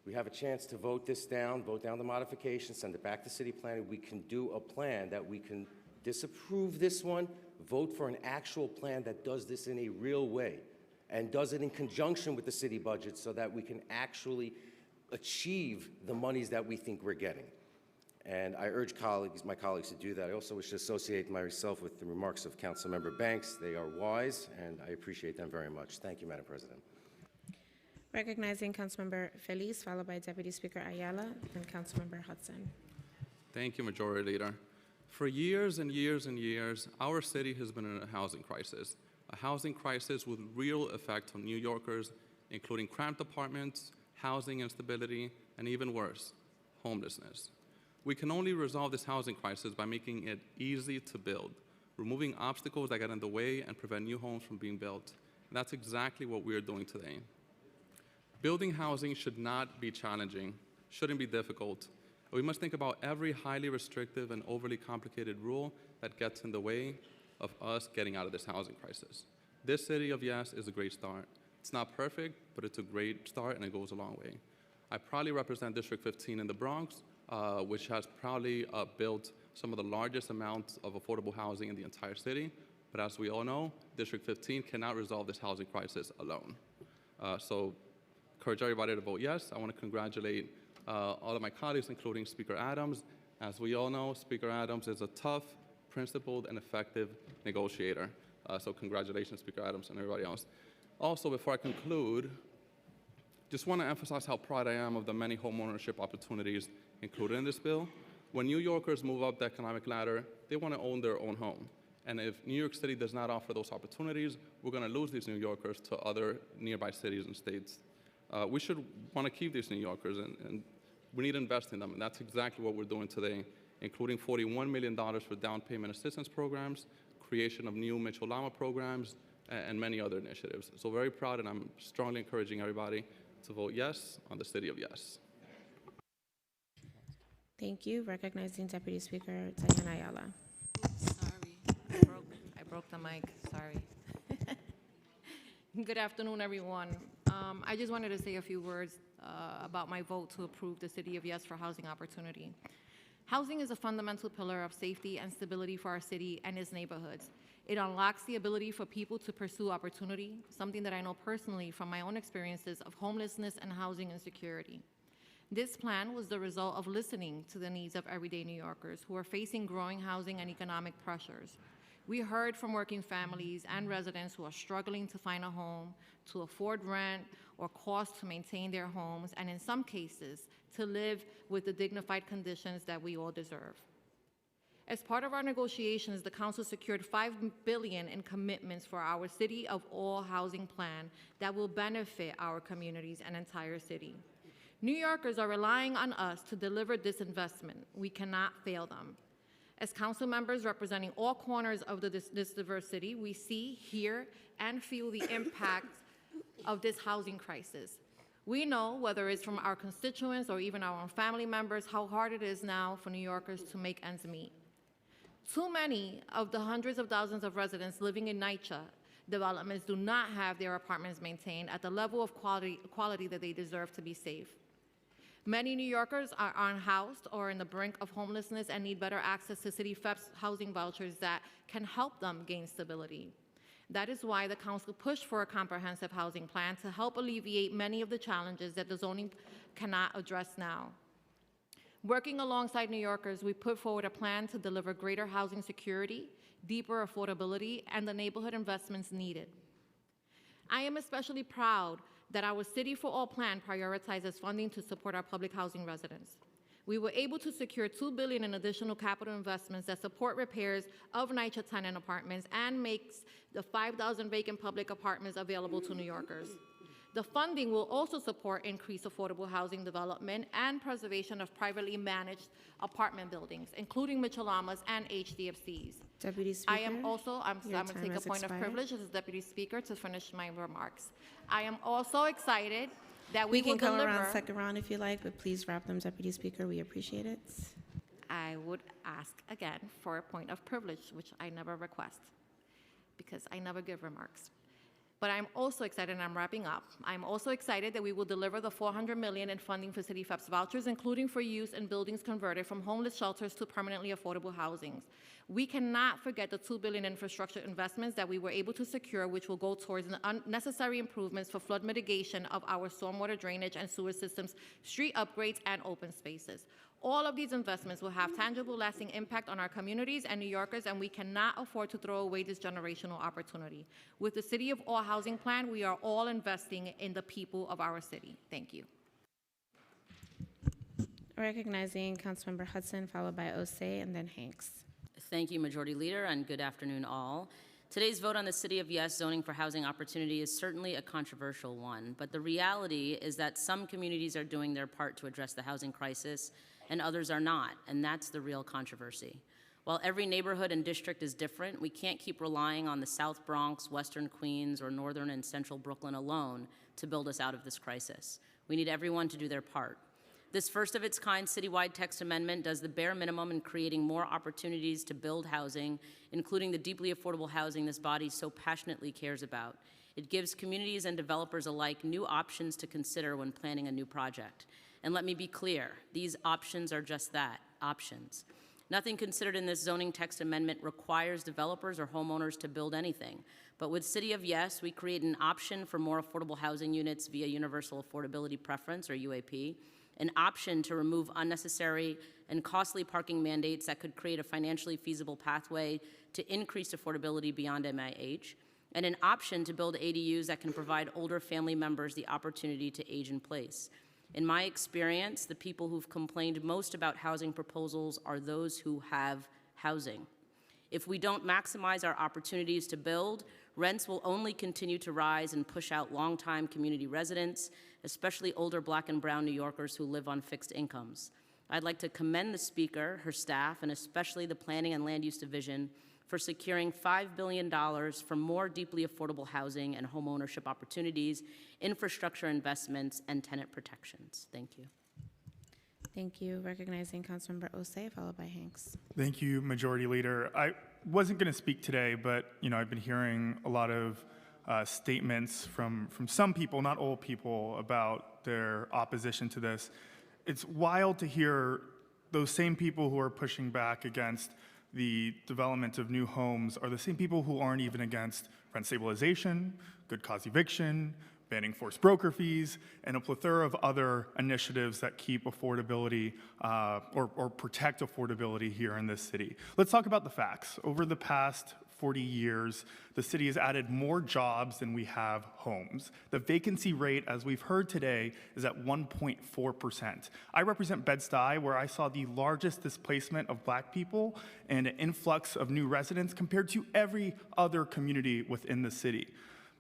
we have a chance to vote this down, vote down the modification, send it back to city planning. We can do a plan that we can disapprove this one, vote for an actual plan that does this in a real way and does it in conjunction with the city budget so that we can actually achieve the monies that we think we're getting. And I urge my colleagues to do that. I also wish to associate myself with the remarks of Councilmember Banks. They are wise, and I appreciate them very much. Thank you, Madam President. Recognizing Councilmember Feliz, followed by Deputy Speaker Ayala, and Councilmember Hudson. Thank you, Majority Leader. For years and years and years, our city has been in a housing crisis with real effect on New Yorkers, including cramped apartments, housing instability, and even worse, homelessness. We can only resolve this housing crisis by making it easy to build, removing obstacles that get in the way and prevent new homes from being built. And that's exactly what we are doing today. Building housing should not be challenging, shouldn't be difficult. We must think about every highly restrictive and overly complicated rule that gets in the way of us getting out of this housing crisis. This City of Yes is a great start. It's not perfect, but it's a great start and it goes a long way. I proudly represent District 15 in the Bronx, which has proudly built some of the largest amounts of affordable housing in the entire city. But as we all know, District 15 cannot resolve this housing crisis alone. So encourage everybody to vote yes. I want to congratulate all of my colleagues, including Speaker Adams. As we all know, Speaker Adams is a tough, principled, and effective negotiator. So congratulations, Speaker Adams and everybody else. Also, before I conclude, just want to emphasize how proud I am of the many homeownership opportunities included in this bill. When New Yorkers move up the economic ladder, they want to own their own home. And if New York City does not offer those opportunities, we're going to lose these New Yorkers to other nearby cities and states. We should want to keep these New Yorkers, and we need to invest in them. And that's exactly what we're doing today, including $41 million for down payment assistance programs, creation of new Mitchell-Lama programs, and many other initiatives. So very proud, and I'm strongly encouraging everybody to vote yes on the City of Yes. Thank you. Recognizing Deputy Speaker Tatiana Ayala. Sorry, I broke the mic, sorry. Good afternoon, everyone. I just wanted to say a few words about my vote to approve the City of Yes for housing opportunity. Housing is a fundamental pillar of safety and stability for our city and its neighborhoods. It unlocks the ability for people to pursue opportunity, something that I know personally from my own experiences of homelessness and housing insecurity. This plan was the result of listening to the needs of everyday New Yorkers who are facing growing housing and economic pressures. We heard from working families and residents who are struggling to find a home, to afford rent, or costs to maintain their homes, and in some cases, to live with the dignified conditions that we all deserve. As part of our negotiations, the Council secured $5 billion in commitments for our City of All housing plan that will benefit our communities and entire city. New Yorkers are relying on us to deliver this investment. We cannot fail them. As council members representing all corners of this diverse city, we see, hear, and feel the impact of this housing crisis. We know, whether it's from our constituents or even our own family members, how hard it is now for New Yorkers to make ends meet. Too many of the hundreds of thousands of residents living in NYCHA developments do not have their apartments maintained at the level of quality that they deserve to be safe. Many New Yorkers are unhoused or on the brink of homelessness and need better access to City FEP's housing vouchers that can help them gain stability. That is why the Council pushed for a comprehensive housing plan to help alleviate many of the challenges that the zoning cannot address now. Working alongside New Yorkers, we put forward a plan to deliver greater housing security, deeper affordability, and the neighborhood investments needed. I am especially proud that our City for All plan prioritizes funding to support our public housing residents. We were able to secure $2 billion in additional capital investments that support repairs of NYCHA tenant apartments and makes the 5,000 vacant public apartments available to New Yorkers. The funding will also support increased affordable housing development and preservation of privately managed apartment buildings, including Mitchell-Lamas and HDFCs. Deputy Speaker, I'm going to take a point of privilege as Deputy Speaker to finish my remarks. I am also excited that we can come deliver. around second round if you like, but please wrap them, Deputy Speaker. We appreciate it. I would ask again for a point of privilege, which I never request, because I never give remarks. But I'm also excited, and I'm wrapping up, I'm also excited that we will deliver the $400 million in funding for City FEP's vouchers, including for use in buildings converted from homeless shelters to permanently affordable housings. We cannot forget the $2 billion infrastructure investments that we were able to secure, which will go towards necessary improvements for flood mitigation of our stormwater drainage and sewer systems, street upgrades, and open spaces. All of these investments will have tangible, lasting impact on our communities and New Yorkers, and we cannot afford to throw away this generational opportunity. With the City of All housing plan, we are all investing in the people of our city. Thank you. Recognizing Councilmember Hudson, followed by Osei, and then Hanks. Thank you, Majority Leader, and good afternoon, all. Today's vote on the City of Yes zoning for housing opportunity is certainly a controversial one, but the reality is that some communities are doing their part to address the housing crisis, and others are not, and that's the real controversy. While every neighborhood and district is different, we can't keep relying on the South Bronx, Western Queens, or Northern and Central Brooklyn alone to build us out of this crisis. We need everyone to do their part. This first-of-its-kind citywide text amendment does the bare minimum in creating more opportunities to build housing, including the deeply affordable housing this body so passionately cares about. It gives communities and developers alike new options to consider when planning a new project. And let me be clear, these options are just that, options. Nothing considered in this zoning text amendment requires developers or homeowners to build anything. But with City of Yes, we create an option for more affordable housing units via Universal Affordability Preference, or UAP, an option to remove unnecessary and costly parking mandates that could create a financially feasible pathway to increased affordability beyond MIH, and an option to build ADUs that can provide older family members the opportunity to age in place. In my experience, the people who've complained most about housing proposals are those who have housing. If we don't maximize our opportunities to build, rents will only continue to rise and push out longtime community residents, especially older Black and brown New Yorkers who live on fixed incomes. I'd like to commend the Speaker, her staff, and especially the Planning and Land Use Division for securing $5 billion for more deeply affordable housing and homeownership opportunities, infrastructure investments, and tenant protections. Thank you. Thank you. Recognizing Councilmember Osei, followed by Hanks. Thank you, Majority Leader. I wasn't going to speak today, but I've been hearing a lot of statements from some people, not all people, about their opposition to this. It's wild to hear those same people who are pushing back against the development of new homes are the same people who aren't even against rent stabilization, good cause eviction, banning forced broker fees, and a plethora of other initiatives that keep affordability or protect affordability here in this city. Let's talk about the facts. Over the past 40 years, the city has added more jobs than we have homes. The vacancy rate, as we've heard today, is at 1.4%. I represent Bed-Stuy, where I saw the largest displacement of Black people and an influx of new residents compared to every other community within the city.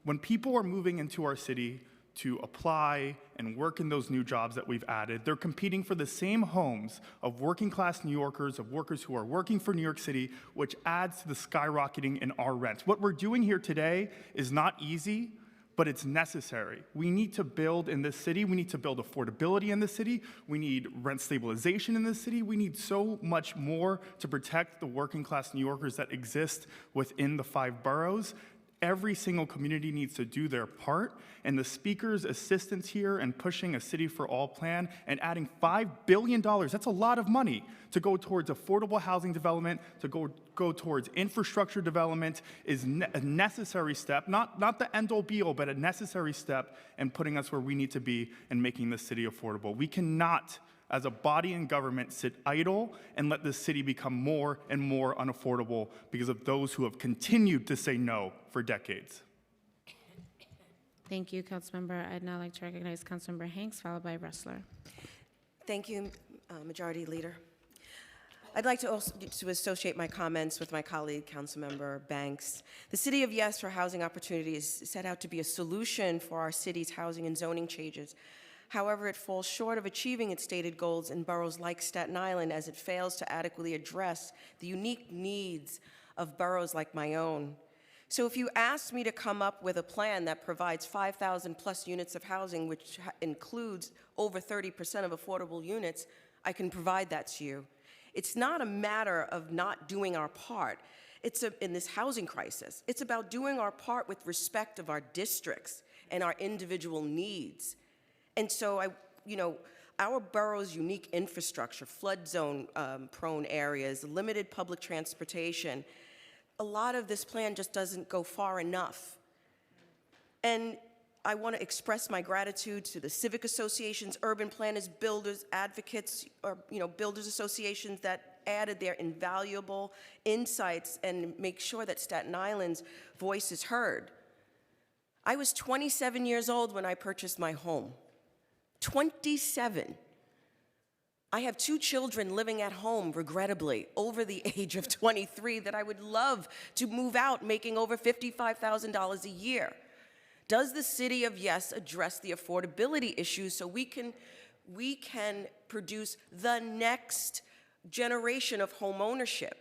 When people are moving into our city to apply and work in those new jobs that we've added, they're competing for the same homes of working class New Yorkers, of workers who are working for New York City, which adds to the skyrocketing in our rents. What we're doing here today is not easy, but it's necessary. We need to build in this city. We need to build affordability in the city. We need rent stabilization in the city. We need so much more to protect the working class New Yorkers that exist within the 5 boroughs. Every single community needs to do their part, and the Speaker's assistance here in pushing a City for All plan and adding $5 billion, that's a lot of money, to go towards affordable housing development, to go towards infrastructure development is a necessary step, not the end-all be-all, but a necessary step in putting us where we need to be and making the city affordable. We cannot, as a body in government, sit idle and let this city become more and more unaffordable because of those who have continued to say no for decades. Thank you, Councilmember. I'd now like to recognize Councilmember Hanks, followed by Ressler. Thank you, Majority Leader. I'd like to also associate my comments with my colleague, Councilmember Banks. The City of Yes for Housing Opportunity is set out to be a solution for our city's housing and zoning changes. However, it falls short of achieving its stated goals in boroughs like Staten Island, as it fails to adequately address the unique needs of boroughs like my own. So if you asked me to come up with a plan that provides 5,000 plus units of housing, which includes over 30% of affordable units, I can provide that to you. It's not a matter of not doing our part. In this housing crisis, it's about doing our part with respect of our districts and our individual needs. And so, our borough's unique infrastructure, flood zone prone areas, limited public transportation, a lot of this plan just doesn't go far enough. And I want to express my gratitude to the civic associations, urban planners, builders, advocates, or builders associations that added their invaluable insights and make sure that Staten Island's voice is heard. I was 27 years old when I purchased my home. 27. I have 2 children living at home, regrettably, over the age of 23 that I would love to move out making over $55,000 a year. Does the City of Yes address the affordability issues so we can produce the next generation of home ownership?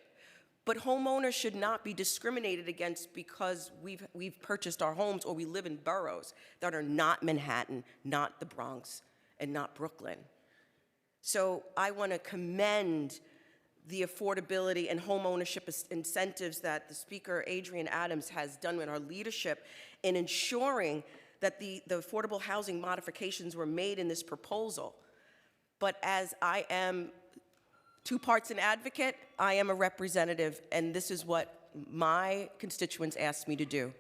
But homeowners should not be discriminated against because we've purchased our homes or we live in boroughs that are not Manhattan, not the Bronx, and not Brooklyn. So I want to commend the affordability and home ownership incentives that the Speaker, Adrienne Adams, has done with our leadership in ensuring that the affordable housing modifications were made in this proposal. But as I am 2 parts an advocate, I am a representative, and this is what my constituents asked me to do.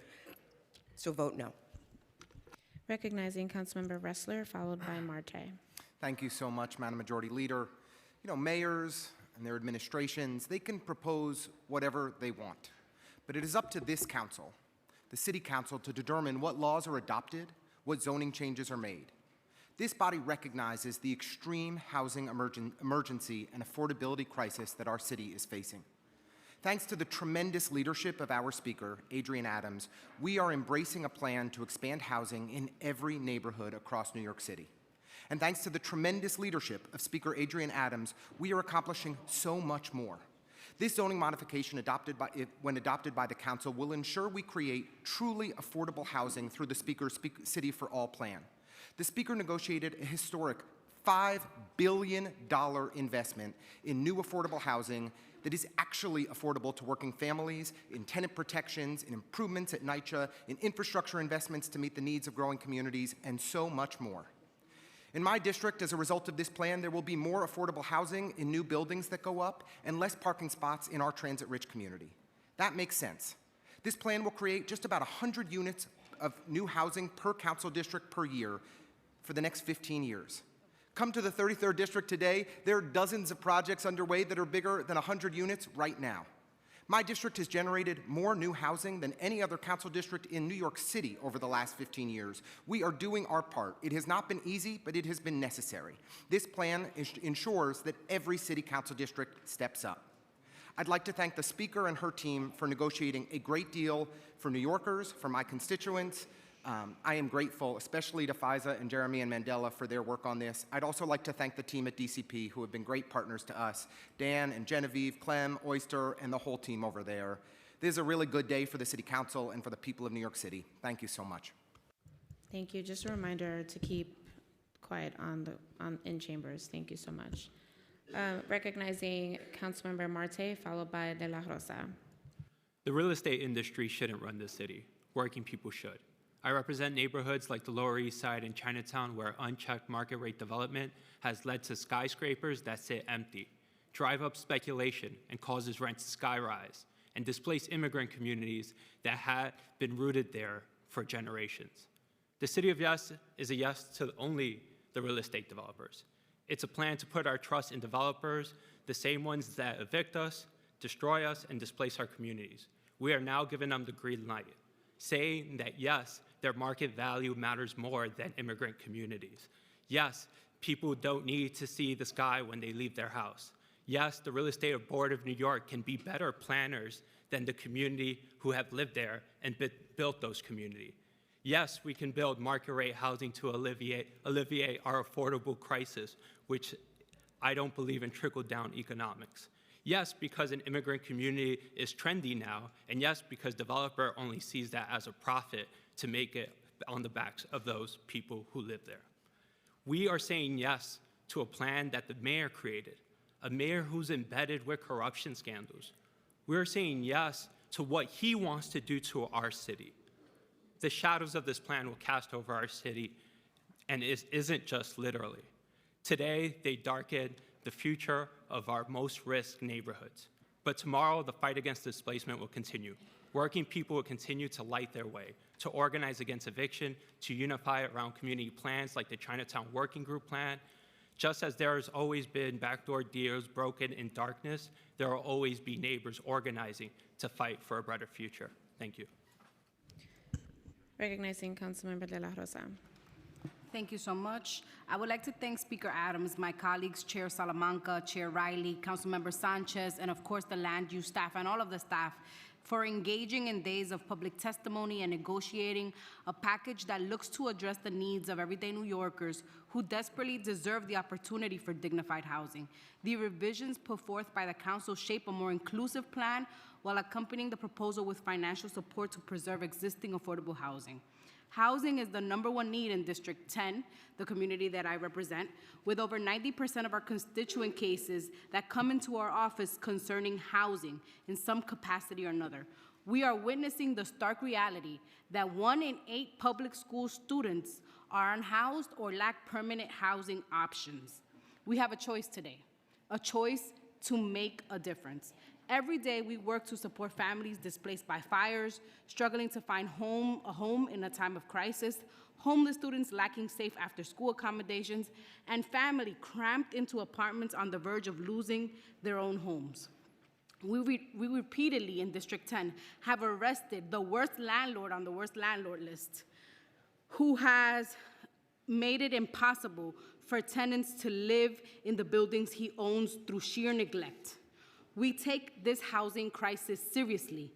So vote no. Recognizing Councilmember Ressler, followed by Marte. Thank you so much, Madam Majority Leader. Mayors and their administrations, they can propose whatever they want. But it is up to this council, the City Council, to determine what laws are adopted, what zoning changes are made. This body recognizes the extreme housing emergency and affordability crisis that our city is facing. Thanks to the tremendous leadership of our Speaker, Adrienne Adams, we are embracing a plan to expand housing in every neighborhood across New York City. And thanks to the tremendous leadership of Speaker Adrienne Adams, we are accomplishing so much more. This zoning modification, when adopted by the council, will ensure we create truly affordable housing through the Speaker's City for All plan. The Speaker negotiated a historic $5 billion investment in new affordable housing that is actually affordable to working families, in tenant protections, in improvements at NYCHA, in infrastructure investments to meet the needs of growing communities, and so much more. In my district, as a result of this plan, there will be more affordable housing in new buildings that go up and less parking spots in our transit-rich community. That makes sense. This plan will create just about 100 units of new housing per council district per year for the next 15 years. Come to the 33rd District today, there are dozens of projects underway that are bigger than 100 units right now. My district has generated more new housing than any other council district in New York City over the last 15 years. We are doing our part. It has not been easy, but it has been necessary. This plan ensures that every city council district steps up. I'd like to thank the Speaker and her team for negotiating a great deal for New Yorkers, for my constituents. I am grateful, especially to Faiza and Jeremy and Mandela for their work on this. I'd also like to thank the team at DCP who have been great partners to us, Dan and Genevieve, Clem, Oyster, and the whole team over there. This is a really good day for the City Council and for the people of New York City. Thank you so much. Thank you. Just a reminder to keep quiet in chambers. Thank you so much. Recognizing Councilmember Marte, followed by De La Rosa. The real estate industry shouldn't run the city. Working people should. I represent neighborhoods like the Lower East Side and Chinatown where unchecked market rate development has led to skyscrapers that sit empty, drive up speculation and causes rents to skyrise, and displace immigrant communities that had been rooted there for generations. The City of Yes is a yes to only the real estate developers. It's a plan to put our trust in developers, the same ones that evict us, destroy us, and displace our communities. We are now giving them the green light, saying that yes, their market value matters more than immigrant communities. Yes, people don't need to see the sky when they leave their house. Yes, the Real Estate Board of New York can be better planners than the community who have lived there and built those communities. Yes, we can build market rate housing to alleviate our affordable crisis, which I don't believe in trickle-down economics. Yes, because an immigrant community is trendy now, and yes, because developer only sees that as a profit to make it on the backs of those people who live there. We are saying yes to a plan that the mayor created, a mayor who's embedded with corruption scandals. We're saying yes to what he wants to do to our city. The shadows of this plan will cast over our city, and it isn't just literally. Today, they darken the future of our most risked neighborhoods. But tomorrow, the fight against displacement will continue. Working people will continue to light their way, to organize against eviction, to unify around community plans like the Chinatown Working Group Plan. Just as there has always been backdoor deals broken in darkness, there will always be neighbors organizing to fight for a brighter future. Thank you. Recognizing Councilmember De La Rosa. Thank you so much. I would like to thank Speaker Adams, my colleagues, Chair Salamanca, Chair Riley, Councilmember Sanchez, and of course the land use staff and all of the staff for engaging in days of public testimony and negotiating a package that looks to address the needs of everyday New Yorkers who desperately deserve the opportunity for dignified housing. The revisions put forth by the council shape a more inclusive plan while accompanying the proposal with financial support to preserve existing affordable housing. Housing is the #1 need in District 10, the community that I represent, with over 90% of our constituent cases that come into our office concerning housing in some capacity or another. We are witnessing the stark reality that 1 in 8 public school students are unhoused or lack permanent housing options. We have a choice today, a choice to make a difference. Every day we work to support families displaced by fires, struggling to find a home in a time of crisis, homeless students lacking safe after-school accommodations, and family cramped into apartments on the verge of losing their own homes. We repeatedly in District 10 have arrested the worst landlord on the worst landlord list, who has made it impossible for tenants to live in the buildings he owns through sheer neglect. We take this housing crisis seriously.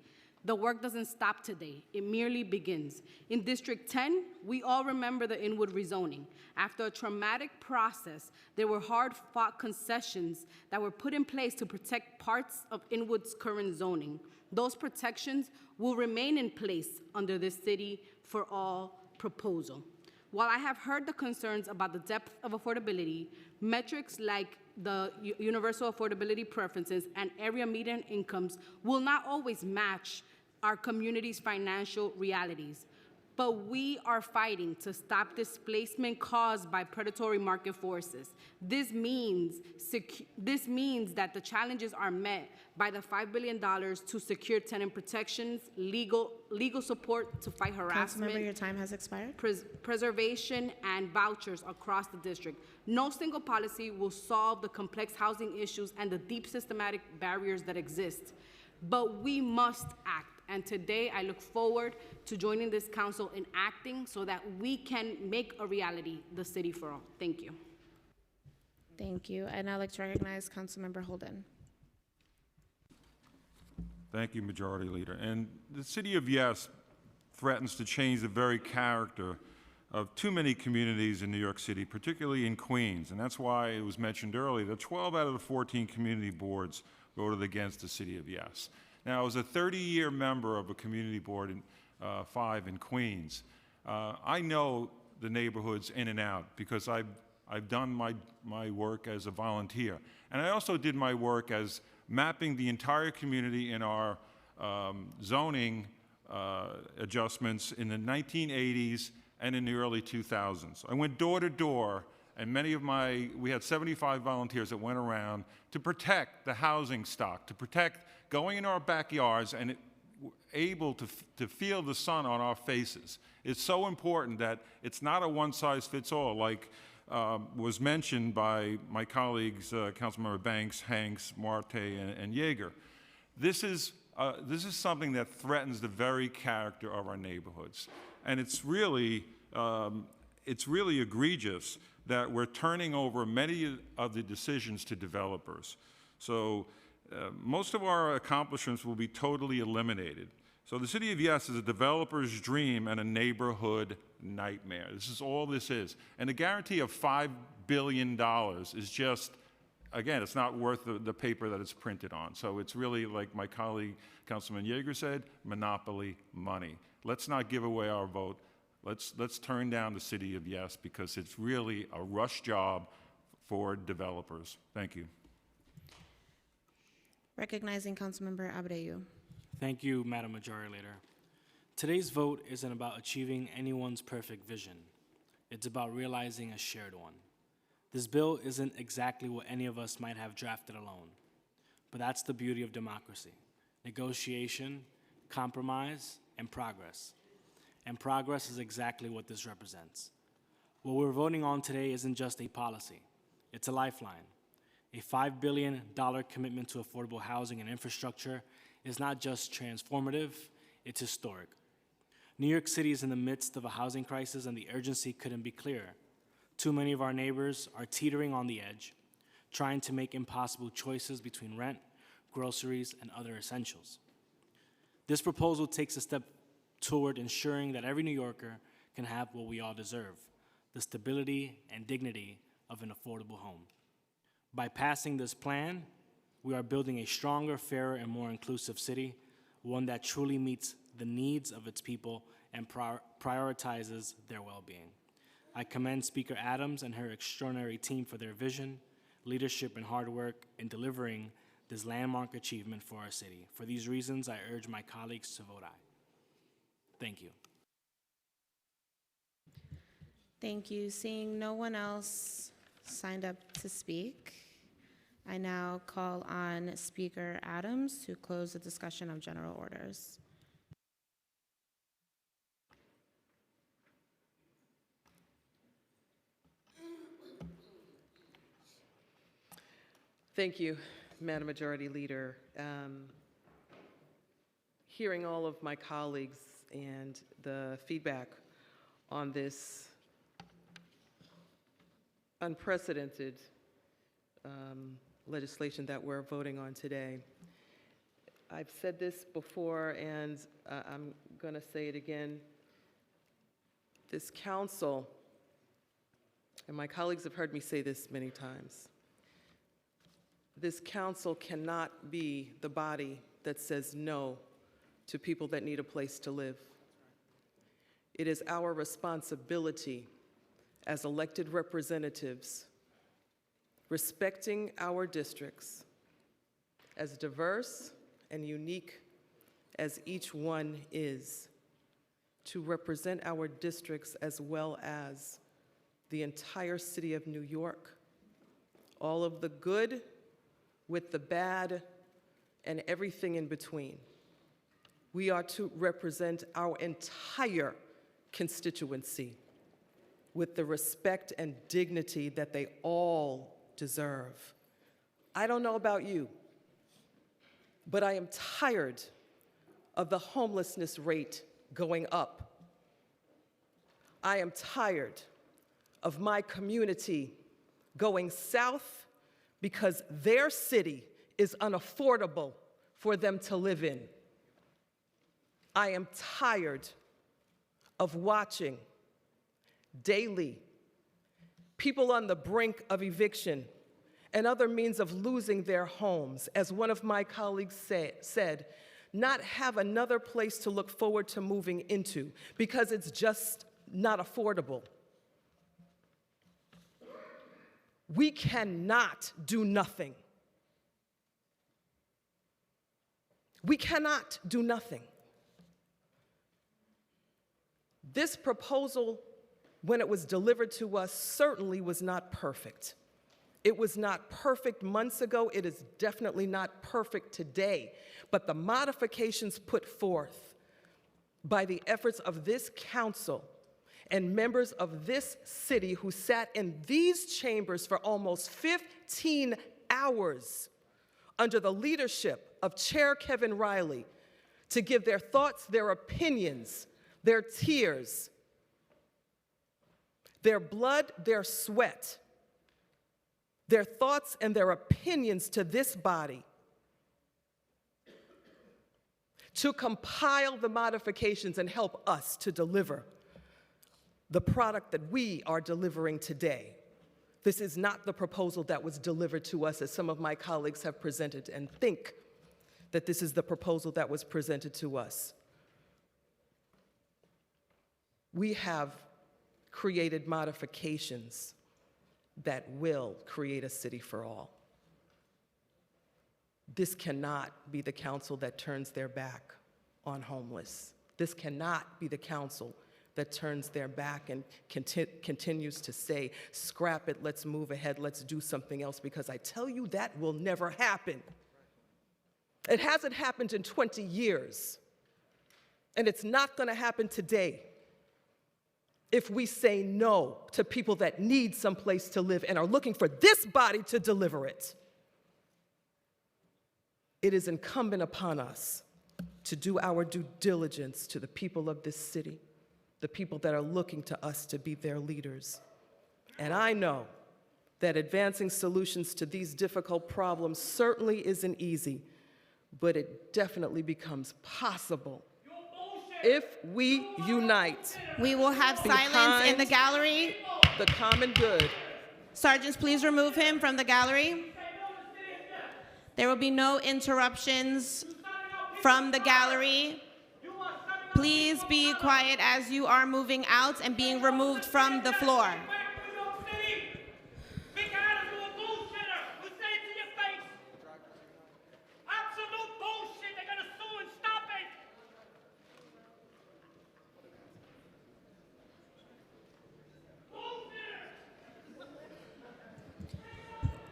The work doesn't stop today. It merely begins. In District 10, we all remember the Inwood rezoning. After a traumatic process, there were hard-fought concessions that were put in place to protect parts of Inwood's current zoning. Those protections will remain in place under this city for all proposal. While I have heard the concerns about the depth of affordability, metrics like the universal affordability preferences and area median incomes will not always match our community's financial realities. But we are fighting to stop displacement caused by predatory market forces. This means that the challenges are met by the $5 billion to secure tenant protections, legal support to fight harassment. Councilmember, your time has expired. Preservation and vouchers across the district. No single policy will solve the complex housing issues and the deep systematic barriers that exist. But we must act. And today, I look forward to joining this council in acting so that we can make a reality the city for all. Thank you. Thank you. I'd now like to recognize Councilmember Holden. Thank you, Majority Leader. And the city of Yes threatens to change the very character of too many communities in New York City, particularly in Queens. And that's why it was mentioned earlier that 12 out of the 14 community boards voted against the city of Yes. Now, as a 30-year member of a community board, 5 in Queens, I know the neighborhoods in and out because I've done my work as a volunteer. And I also did my work as mapping the entire community in our zoning adjustments in the 1980s and in the early 2000s. I went door to door, and we had 75 volunteers that went around to protect the housing stock, to protect going in our backyards and able to feel the sun on our faces. It's so important that it's not a one-size-fits-all, like was mentioned by my colleagues, Councilmember Banks, Hanks, Marte, and Yeager. This is something that threatens the very character of our neighborhoods. And it's really egregious that we're turning over many of the decisions to developers. So most of our accomplishments will be totally eliminated. So the city of Yes is a developer's dream and a neighborhood nightmare. This is all this is. And the guarantee of $5 billion is just, again, it's not worth the paper that it's printed on. So it's really, like my colleague, Councilman Yeager said, monopoly money. Let's not give away our vote. Let's turn down the city of Yes because it's really a rush job for developers. Thank you. Recognizing Councilmember Abreu. Thank you, Madam Majority Leader. Today's vote isn't about achieving anyone's perfect vision. It's about realizing a shared one. This bill isn't exactly what any of us might have drafted alone, but that's the beauty of democracy: negotiation, compromise, and progress. And progress is exactly what this represents. What we're voting on today isn't just a policy, it's a lifeline. A $5 billion commitment to affordable housing and infrastructure is not just transformative, it's historic. New York City is in the midst of a housing crisis, and the urgency couldn't be clearer. Too many of our neighbors are teetering on the edge, trying to make impossible choices between rent, groceries, and other essentials. This proposal takes a step toward ensuring that every New Yorker can have what we all deserve: the stability and dignity of an affordable home. By passing this plan, we are building a stronger, fairer, and more inclusive city, one that truly meets the needs of its people and prioritizes their well-being. I commend Speaker Adams and her extraordinary team for their vision, leadership, and hard work in delivering this landmark achievement for our city. For these reasons, I urge my colleagues to vote aye. Thank you. Thank you. Seeing no one else signed up to speak, I now call on Speaker Adams to close the discussion of general orders. Thank you, Madam Majority Leader. Hearing all of my colleagues and the feedback on this unprecedented legislation that we're voting on today, I've said this before, and I'm going to say it again. This council, and my colleagues have heard me say this many times, this council cannot be the body that says no to people that need a place to live. It is our responsibility as elected representatives, respecting our districts, as diverse and unique as each one is, to represent our districts as well as the entire city of New York, all of the good with the bad and everything in between. We are to represent our entire constituency with the respect and dignity that they all deserve. I don't know about you, but I am tired of the homelessness rate going up. I am tired of my community going south because their city is unaffordable for them to live in. I am tired of watching daily people on the brink of eviction and other means of losing their homes, as one of my colleagues said, not have another place to look forward to moving into because it's just not affordable. We cannot do nothing. We cannot do nothing. This proposal, when it was delivered to us, certainly was not perfect. It was not perfect months ago. It is definitely not perfect today. But the modifications put forth by the efforts of this council and members of this city who sat in these chambers for almost 15 hours under the leadership of Chair Kevin Riley to give their thoughts, their opinions, their tears, their blood, their sweat, their thoughts and their opinions to this body, to compile the modifications and help us to deliver the product that we are delivering today. This is not the proposal that was delivered to us, as some of my colleagues have presented and think that this is the proposal that was presented to us. We have created modifications that will create a city for all. This cannot be the council that turns their back on homeless. This cannot be the council that turns their back and continues to say, scrap it, let's move ahead, let's do something else, because I tell you that will never happen. It hasn't happened in 20 years, and it's not going to happen today if we say no to people that need someplace to live and are looking for this body to deliver it. It is incumbent upon us to do our due diligence to the people of this city, the people that are looking to us to be their leaders. And I know that advancing solutions to these difficult problems certainly isn't easy, but it definitely becomes possible if we unite. We will have silence in the gallery. The common good. Sergeants, please remove him from the gallery. There will be no interruptions from the gallery. Please be quiet as you are moving out and being removed from the floor.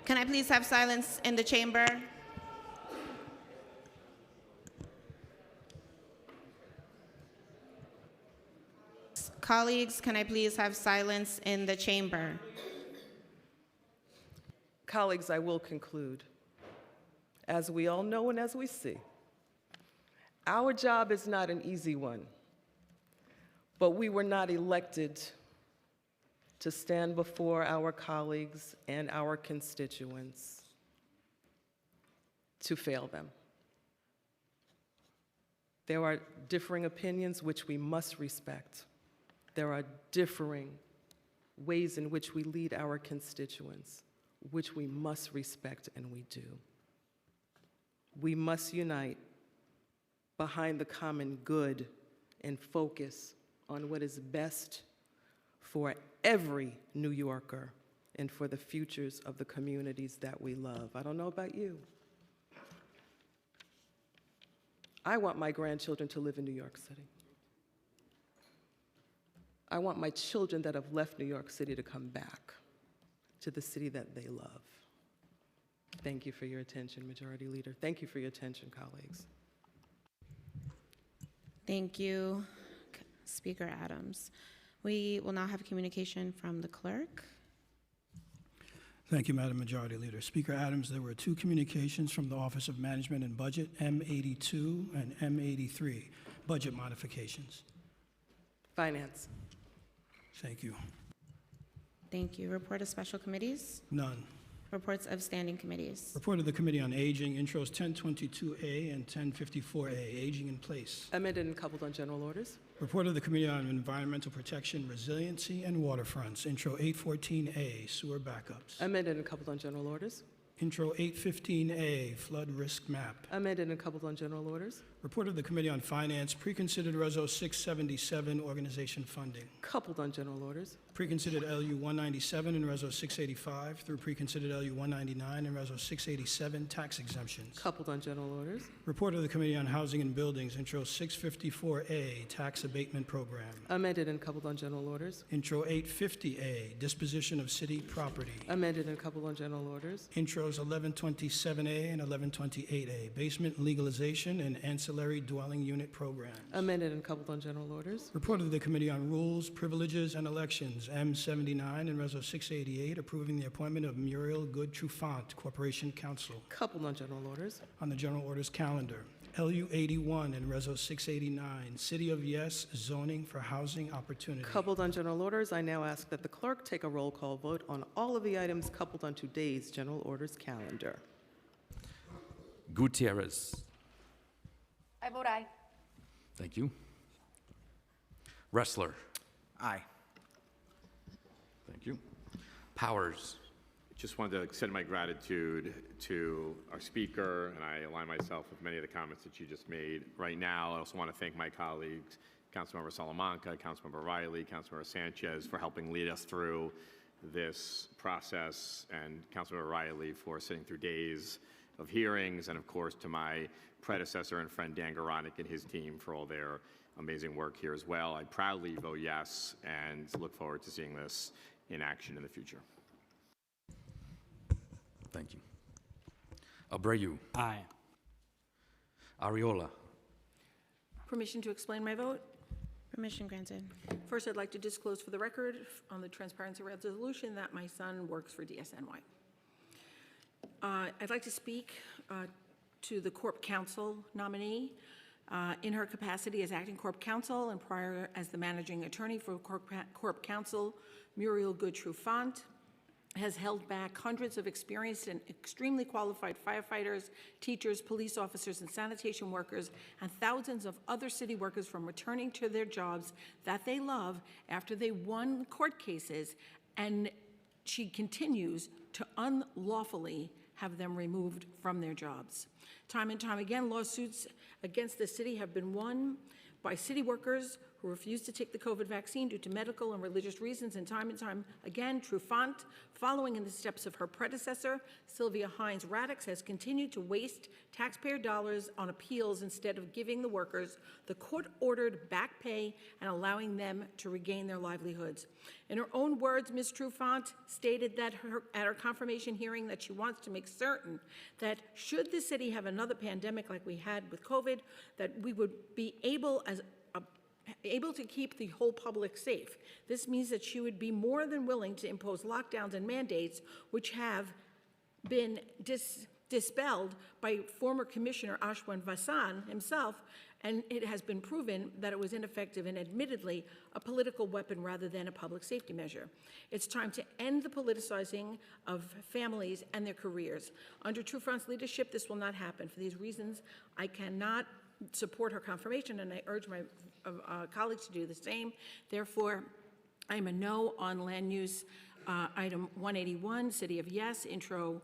Can I please have silence in the chamber? Colleagues, can I please have silence in the chamber? Colleagues, I will conclude. As we all know and as we see, our job is not an easy one, but we were not elected to stand before our colleagues and our constituents to fail them. There are differing opinions which we must respect. There are differing ways in which we lead our constituents, which we must respect, and we do. We must unite behind the common good and focus on what is best for every New Yorker and for the futures of the communities that we love. I don't know about you. I want my grandchildren to live in New York City. I want my children that have left New York City to come back to the city that they love. Thank you for your attention, Majority Leader. Thank you for your attention, colleagues. Thank you, Speaker Adams. We will now have communication from the clerk. Thank you, Madam Majority Leader. Speaker Adams, there were 2 communications from the Office of Management and Budget, M82 and M83, budget modifications. Finance. Thank you. Thank you. Report of special committees. None. Reports of standing committees. Report of the Committee on Aging, intros 1022A and 1054A, aging in place. Amended and coupled on general orders. Report of the Committee on Environmental Protection, Resiliency, and Waterfronts, intro 814A, sewer backups. Amended and coupled on general orders. Intro 815A, flood risk map. Amended and coupled on general orders. Report of the Committee on Finance, preconsidered Reso 677, organization funding. Coupled on general orders. Preconsidered LU 197 and Reso 685 through preconsidered LU 199 and Reso 687, tax exemptions. Coupled on general orders. Report of the Committee on Housing and Buildings, intro 654A, tax abatement program. Amended and coupled on general orders. Intro 850A, disposition of city property. Amended and coupled on general orders. Intros 1127A and 1128A, basement legalization and ancillary dwelling unit programs. Amended and coupled on general orders. Report of the Committee on Rules, Privileges, and Elections, M79 and Reso 688, approving the appointment of Muriel Good-Trufant, Corporation Counsel. Coupled on general orders. On the general orders calendar, LU 81 and Reso 689, City of Yes, zoning for housing opportunity. Coupled on general orders, I now ask that the clerk take a roll call vote on all of the items coupled on today's general orders calendar. Gutierrez. I vote aye. Thank you. Wrestler. Aye. Thank you. Powers. Just wanted to extend my gratitude to our speaker, and I align myself with many of the comments that you just made. Right now, I also want to thank my colleagues, Councilmember Salamanca, Councilmember Riley, Councilmember Sanchez, for helping lead us through this process, and Councilmember Riley for sitting through days of hearings, and of course to my predecessor and friend Dan Goronik and his team for all their amazing work here as well. I proudly vote yes and look forward to seeing this in action in the future. Thank you. Abreu. Aye. Ariola. Permission to explain my vote? Permission granted. First, I'd like to disclose for the record on the transparency resolution that my son works for DSNY. I'd like to speak to the Corp Counsel nominee. In her capacity as acting Corp Counsel and prior as the managing attorney for Corp Counsel, Muriel Good-Trufant has held back hundreds of experienced and extremely qualified firefighters, teachers, police officers, and sanitation workers, and thousands of other city workers from returning to their jobs that they love after they won court cases, and she continues to unlawfully have them removed from their jobs. Time and time again, lawsuits against the city have been won by city workers who refuse to take the COVID vaccine due to medical and religious reasons, and time again, Trufant, following in the steps of her predecessor, Sylvia Hines Radix, has continued to waste taxpayer dollars on appeals instead of giving the workers the court-ordered back pay and allowing them to regain their livelihoods. In her own words, Ms. Trufant stated that at her confirmation hearing that she wants to make certain that should the city have another pandemic like we had with COVID, that we would be able to keep the whole public safe. This means that she would be more than willing to impose lockdowns and mandates, which have been dispelled by former Commissioner Ashwin Vasan himself, and it has been proven that it was ineffective and admittedly a political weapon rather than a public safety measure. It's time to end the politicizing of families and their careers. Under Trufant's leadership, this will not happen. For these reasons, I cannot support her confirmation, and I urge my colleagues to do the same. Therefore, I am a no on land use item 181, City of Yes, intro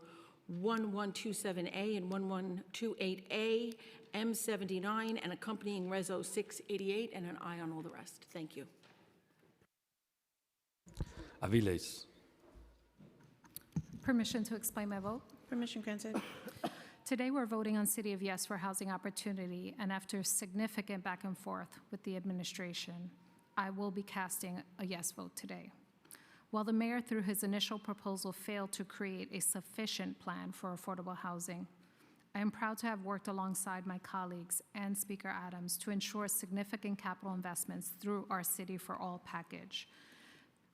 1127A and 1128A, M79, and accompanying Reso 688, and an aye on all the rest. Thank you. Aviles. Permission to explain my vote. Permission granted. Today, we're voting on City of Yes for housing opportunity, and after significant back and forth with the administration, I will be casting a yes vote today. While the mayor, through his initial proposal, failed to create a sufficient plan for affordable housing, I am proud to have worked alongside my colleagues and Speaker Adams to ensure significant capital investments through our City for All package.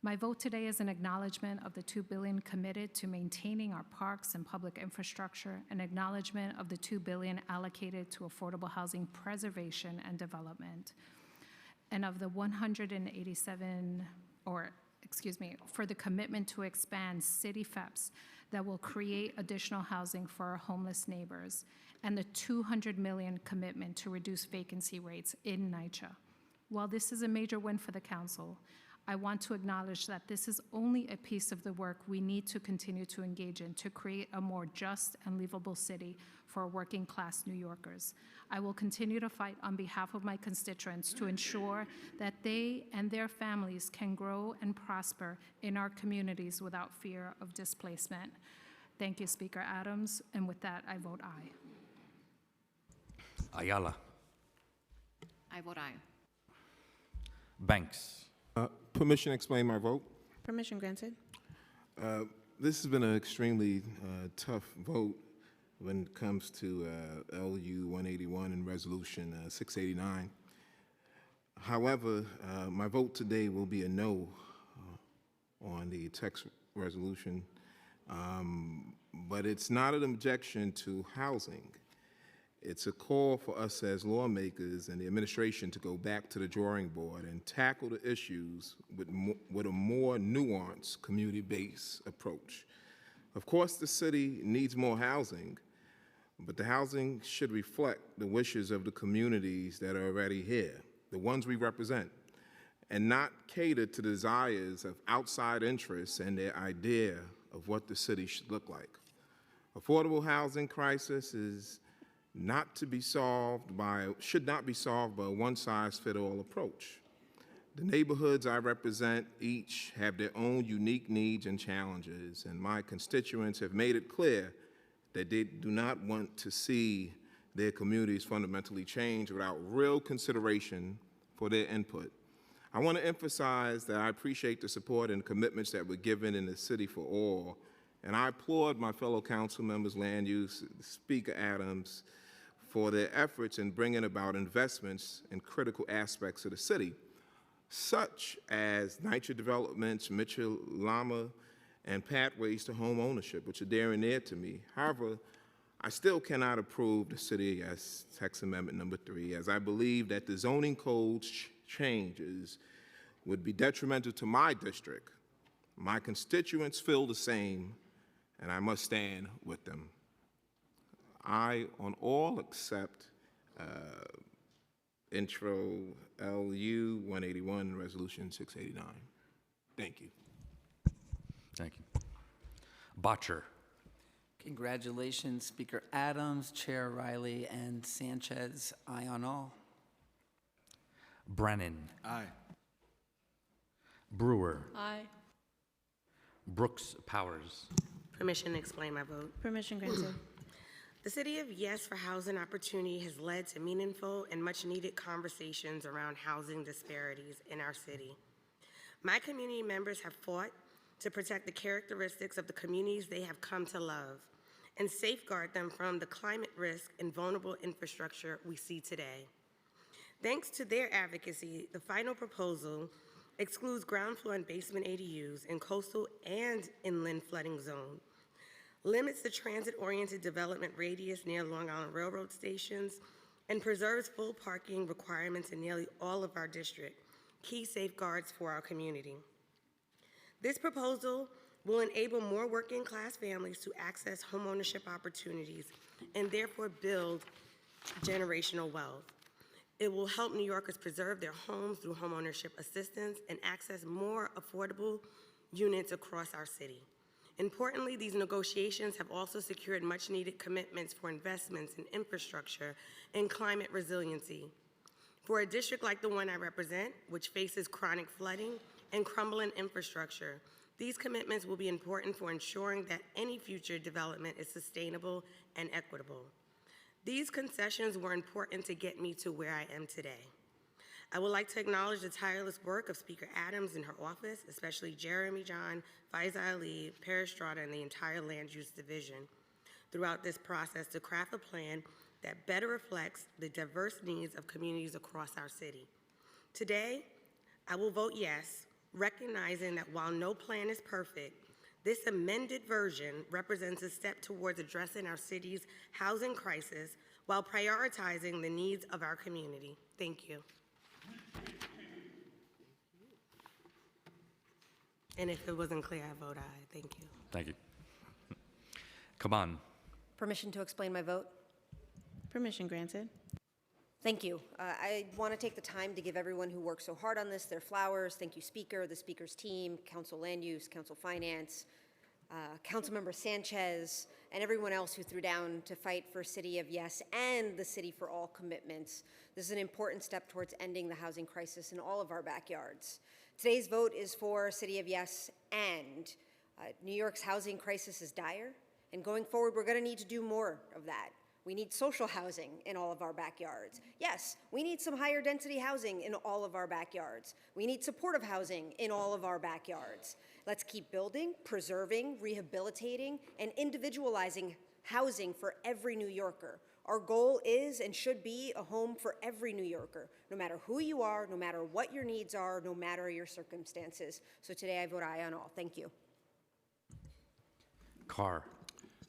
My vote today is an acknowledgement of the $2 billion committed to maintaining our parks and public infrastructure, an acknowledgement of the $2 billion allocated to affordable housing preservation and development, and of the 187, for the commitment to expand city FEPS that will create additional housing for our homeless neighbors, and the $200 million commitment to reduce vacancy rates in NYCHA. While this is a major win for the council, I want to acknowledge that this is only a piece of the work we need to continue to engage in to create a more just and livable city for working-class New Yorkers. I will continue to fight on behalf of my constituents to ensure that they and their families can grow and prosper in our communities without fear of displacement. Thank you, Speaker Adams, and with that, I vote aye. Ayala. I vote aye. Banks. Permission to explain my vote. Permission granted. This has been an extremely tough vote when it comes to LU 181 and Resolution 689. However, my vote today will be a no on the text resolution, but it's not an objection to housing. It's a call for us as lawmakers and the administration to go back to the drawing board and tackle the issues with a more nuanced, community-based approach. Of course, the city needs more housing, but the housing should reflect the wishes of the communities that are already here, the ones we represent, and not cater to the desires of outside interests and their idea of what the city should look like. Affordable housing crisis is not to be solved by, should not be solved by a one-size-fits-all approach. The neighborhoods I represent each have their own unique needs and challenges, and my constituents have made it clear that they do not want to see their communities fundamentally change without real consideration for their input. I want to emphasize that I appreciate the support and commitments that were given in the City for All, and I applaud my fellow council members, Land Use, Speaker Adams, for their efforts in bringing about investments in critical aspects of the city, such as NYCHA developments, Mitchell-Lama, and pathways to home ownership, which are dear and near to me. However, I still cannot approve the City of Yes Text Amendment number 3, as I believe that the zoning code's changes would be detrimental to my district. My constituents feel the same, and I must stand with them. I, on all except intro LU 181, Resolution 689. Thank you. Thank you. Botcher. Congratulations, Speaker Adams, Chair Riley, and Sanchez. Aye on all. Brennan. Aye. Brewer. Aye. Brooks Powers. Permission to explain my vote. Permission granted. The City of Yes for Housing Opportunity has led to meaningful and much-needed conversations around housing disparities in our city. My community members have fought to protect the characteristics of the communities they have come to love and safeguard them from the climate risk and vulnerable infrastructure we see today. Thanks to their advocacy, the final proposal excludes ground floor and basement ADUs in coastal and inland flooding zone, limits the transit-oriented development radius near Long Island Railroad stations, and preserves full parking requirements in nearly all of our district, key safeguards for our community. This proposal will enable more working-class families to access homeownership opportunities and therefore build generational wealth. It will help New Yorkers preserve their homes through homeownership assistance and access more affordable units across our city. Importantly, these negotiations have also secured much-needed commitments for investments in infrastructure and climate resiliency. For a district like the one I represent, which faces chronic flooding and crumbling infrastructure, these commitments will be important for ensuring that any future development is sustainable and equitable. These concessions were important to get me to where I am today. I would like to acknowledge the tireless work of Speaker Adams and her office, especially Jeremy John, Faiza Ali, Peristrada, and the entire Land Use Division throughout this process to craft a plan that better reflects the diverse needs of communities across our city. Today, I will vote yes, recognizing that while no plan is perfect, this amended version represents a step towards addressing our city's housing crisis while prioritizing the needs of our community. Thank you. And if it wasn't clear, I vote aye. Thank you. Thank you. Come on. Permission to explain my vote? Permission granted. Thank you. I want to take the time to give everyone who worked so hard on this their flowers. Thank you, Speaker, the Speaker's team, Council Land Use, Council Finance, Councilmember Sanchez, and everyone else who threw down to fight for City of Yes and the City for All commitments. This is an important step towards ending the housing crisis in all of our backyards. Today's vote is for City of Yes and. New York's housing crisis is dire, and going forward, we're going to need to do more of that. We need social housing in all of our backyards. Yes, we need some higher density housing in all of our backyards. We need supportive housing in all of our backyards. Let's keep building, preserving, rehabilitating, and individualizing housing for every New Yorker. Our goal is and should be a home for every New Yorker, no matter who you are, no matter what your needs are, no matter your circumstances. So today I vote aye on all. Thank you. Carr.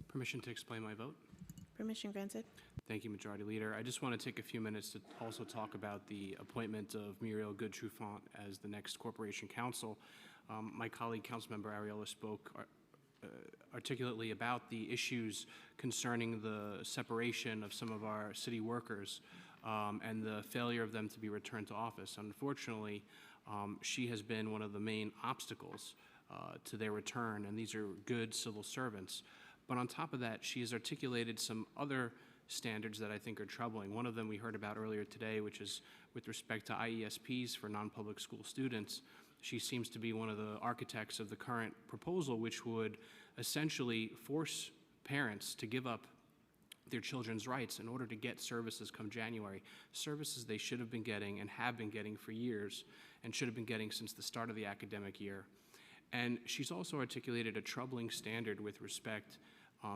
Permission to explain my vote? Permission granted. Thank you, Majority Leader. I just want to take a few minutes to also talk about the appointment of Muriel Good-Trufant as the next Corporation Counsel. My colleague, Councilmember Ariola, spoke articulately about the issues concerning the separation of some of our city workers and the failure of them to be returned to office. Unfortunately, she has been one of the main obstacles to their return, and these are good civil servants. But on top of that, she has articulated some other standards that I think are troubling. One of them we heard about earlier today, which is with respect to IESPs for non-public school students. She seems to be one of the architects of the current proposal, which would essentially force parents to give up their children's rights in order to get services come January, services they should have been getting and have been getting for years and should have been getting since the start of the academic year. And she's also articulated a troubling standard with respect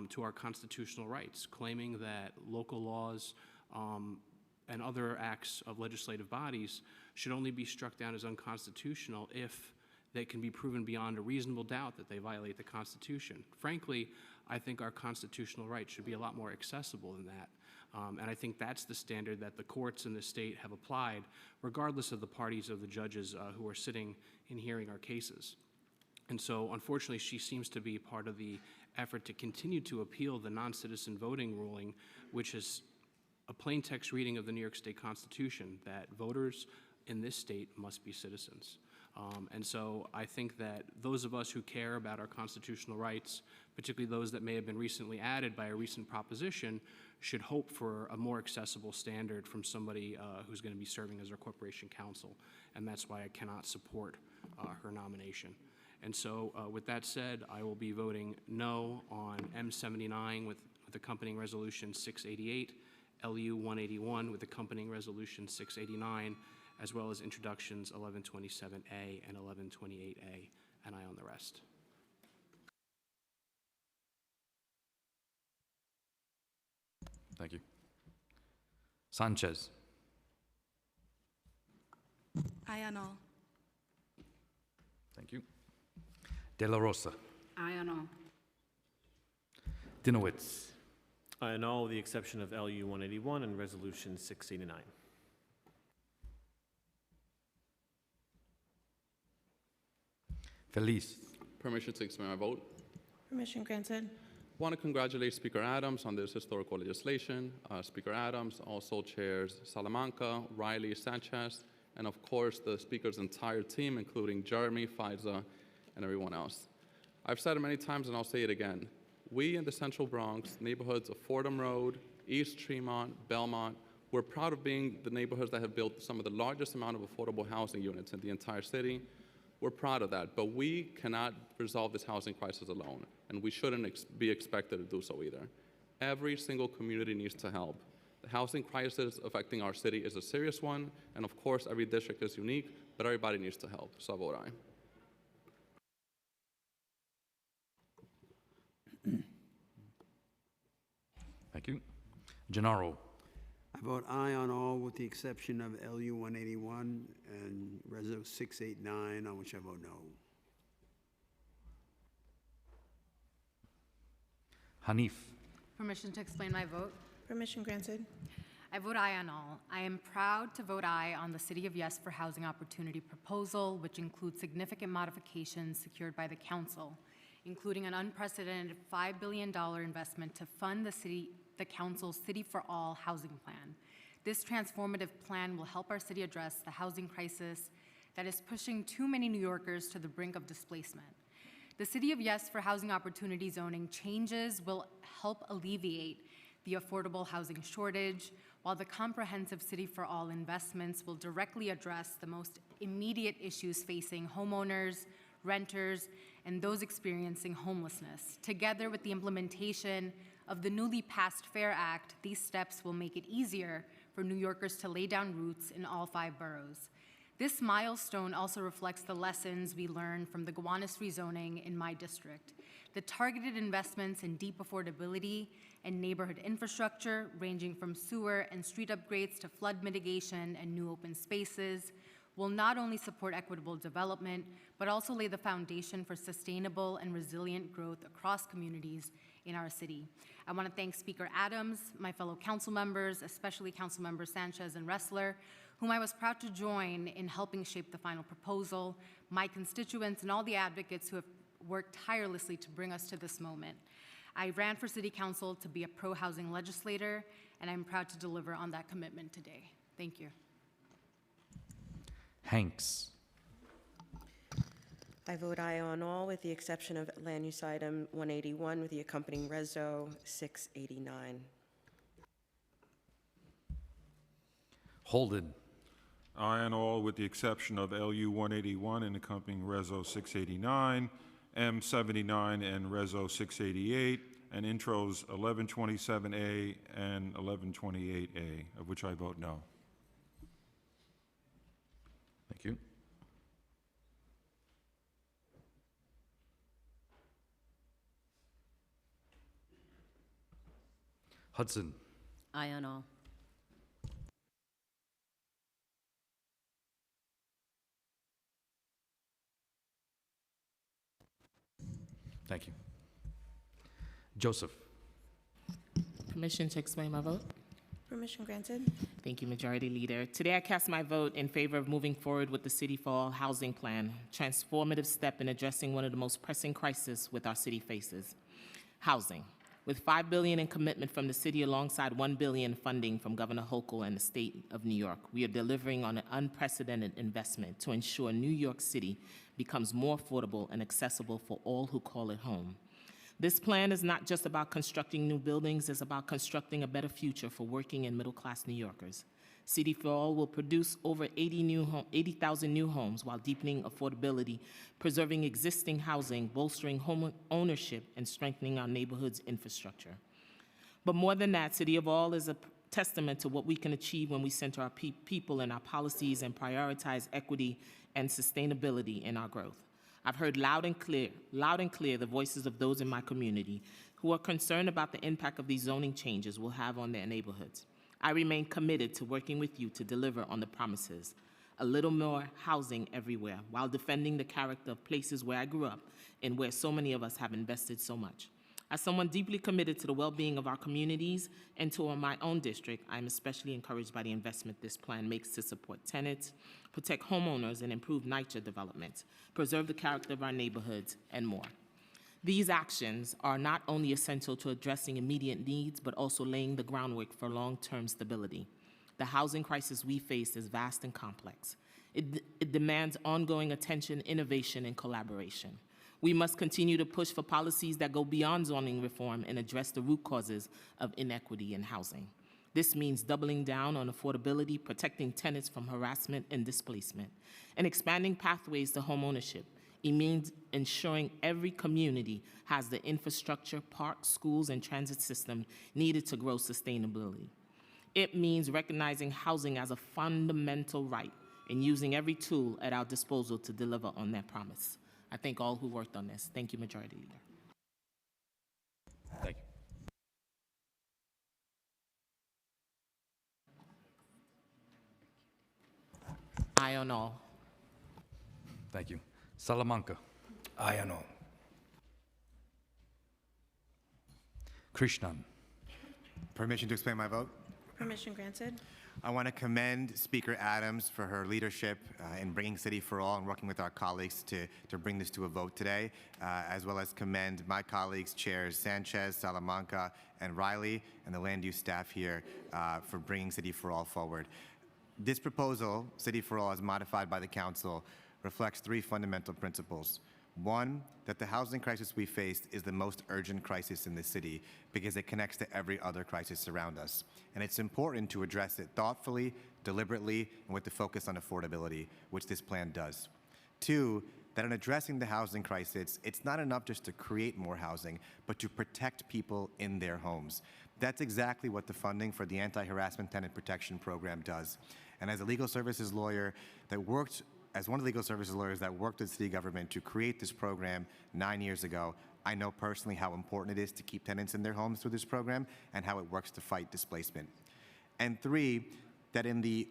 to our constitutional rights, claiming that local laws and other acts of legislative bodies should only be struck down as unconstitutional if they can be proven beyond a reasonable doubt that they violate the Constitution. Frankly, I think our constitutional rights should be a lot more accessible than that. And I think that's the standard that the courts in the state have applied, regardless of the parties of the judges who are sitting in hearing our cases. And so, unfortunately, she seems to be part of the effort to continue to appeal the non-citizen voting ruling, which is a plain text reading of the New York State Constitution, that voters in this state must be citizens. And so I think that those of us who care about our constitutional rights, particularly those that may have been recently added by a recent proposition, should hope for a more accessible standard from somebody who's going to be serving as our corporation counsel. And that's why I cannot support her nomination. And so with that said, I will be voting no on M79 with accompanying resolution 688, LU 181 with accompanying resolution 689, as well as introductions 1127A and 1128A, and I on the rest. Thank you. Sanchez. Aye on all. Thank you. De La Rosa. Aye on all. Dinowitz. Aye on all, with the exception of LU 181 and Resolution 689. Feliz. Permission to explain my vote? Permission granted. want to congratulate Speaker Adams on this historical legislation. Speaker Adams also chairs Salamanca, Riley, Sanchez, and of course the Speaker's entire team, including Jeremy, Faiza, and everyone else. I've said it many times and I'll say it again. We in the Central Bronx, neighborhoods of Fordham Road, East Tremont, Belmont, we're proud of being the neighborhoods that have built some of the largest amount of affordable housing units in the entire city. We're proud of that, but we cannot resolve this housing crisis alone, and we shouldn't be expected to do so either. Every single community needs to help. The housing crisis affecting our city is a serious one, and of course, every district is unique, but everybody needs to help, so I vote aye. Thank you. Gennaro. I vote aye on all with the exception of LU 181 and Reso 689, on which I vote no. Hanif. Permission to explain my vote? Permission granted. I vote aye on all. I am proud to vote aye on the City of Yes for Housing Opportunity proposal, which includes significant modifications secured by the council, including an unprecedented $5 billion investment to fund the council's City for All housing plan. This transformative plan will help our city address the housing crisis that is pushing too many New Yorkers to the brink of displacement. The City of Yes for Housing Opportunity zoning changes will help alleviate the affordable housing shortage, while the comprehensive City for All investments will directly address the most immediate issues facing homeowners, renters, and those experiencing homelessness. Together with the implementation of the newly passed FAIR Act, these steps will make it easier for New Yorkers to lay down roots in all 5 boroughs. This milestone also reflects the lessons we learned from the Gowanus rezoning in my district. The targeted investments in deep affordability and neighborhood infrastructure, ranging from sewer and street upgrades to flood mitigation and new open spaces, will not only support equitable development, but also lay the foundation for sustainable and resilient growth across communities in our city. I want to thank Speaker Adams, my fellow council members, especially Council Members Sanchez and Ressler, whom I was proud to join in helping shape the final proposal, my constituents, and all the advocates who have worked tirelessly to bring us to this moment. I ran for City Council to be a pro-housing legislator, and I'm proud to deliver on that commitment today. Thank you. Hanks. I vote aye on all with the exception of land use item 181 with the accompanying Reso 689. Holden. Aye on all with the exception of LU 181 and accompanying Reso 689, M79 and Reso 688, and intros 1127A and 1128A, of which I vote no. Thank you. Hudson. Aye on all. Thank you. Joseph. Permission to explain my vote? Permission granted. Thank you, Majority Leader. Today I cast my vote in favor of moving forward with the City for All housing plan, transformative step in addressing one of the most pressing crises with our city faces, housing. With $5 billion in commitment from the city alongside $1 billion funding from Governor Hochul and the state of New York, we are delivering on an unprecedented investment to ensure New York City becomes more affordable and accessible for all who call it home. This plan is not just about constructing new buildings, it's about constructing a better future for working and middle-class New Yorkers. City for All will produce over 80,000 new homes while deepening affordability, preserving existing housing, bolstering home ownership, and strengthening our neighborhood's infrastructure. But more than that, City of All is a testament to what we can achieve when we center our people in our policies and prioritize equity and sustainability in our growth. I've heard loud and clear the voices of those in my community who are concerned about the impact of these zoning changes will have on their neighborhoods. I remain committed to working with you to deliver on the promises. A little more housing everywhere, while defending the character of places where I grew up and where so many of us have invested so much. As someone deeply committed to the well-being of our communities and to my own district, I am especially encouraged by the investment this plan makes to support tenants, protect homeowners, and improve NYCHA development, preserve the character of our neighborhoods, and more. These actions are not only essential to addressing immediate needs, but also laying the groundwork for long-term stability. The housing crisis we face is vast and complex. It demands ongoing attention, innovation, and collaboration. We must continue to push for policies that go beyond zoning reform and address the root causes of inequity in housing. This means doubling down on affordability, protecting tenants from harassment and displacement, and expanding pathways to homeownership. It means ensuring every community has the infrastructure, parks, schools, and transit system needed to grow sustainability. It means recognizing housing as a fundamental right and using every tool at our disposal to deliver on that promise. I thank all who worked on this. Thank you, Majority Leader. Thank you. Aye on all. Thank you. Salamanca. Aye on all. Krishnan. Permission to explain my vote? Permission granted. I want to commend Speaker Adams for her leadership in bringing City for All and working with our colleagues to bring this to a vote today, as well as commend my colleagues, Chairs Sanchez, Salamanca, and Riley, and the land use staff here for bringing City for All forward. This proposal, City for All as modified by the Council, reflects three fundamental principles. One, that the housing crisis we faced is the most urgent crisis in the city because it connects to every other crisis around us. And it's important to address it thoughtfully, deliberately, and with the focus on affordability, which this plan does. Two, that in addressing the housing crisis, it's not enough just to create more housing, but to protect people in their homes. That's exactly what the funding for the Anti-Harassment Tenant Protection Program does. And as a legal services lawyer that worked As one of the legal services lawyers that worked with city government to create this program 9 years ago, I know personally how important it is to keep tenants in their homes through this program and how it works to fight displacement. And three, that in the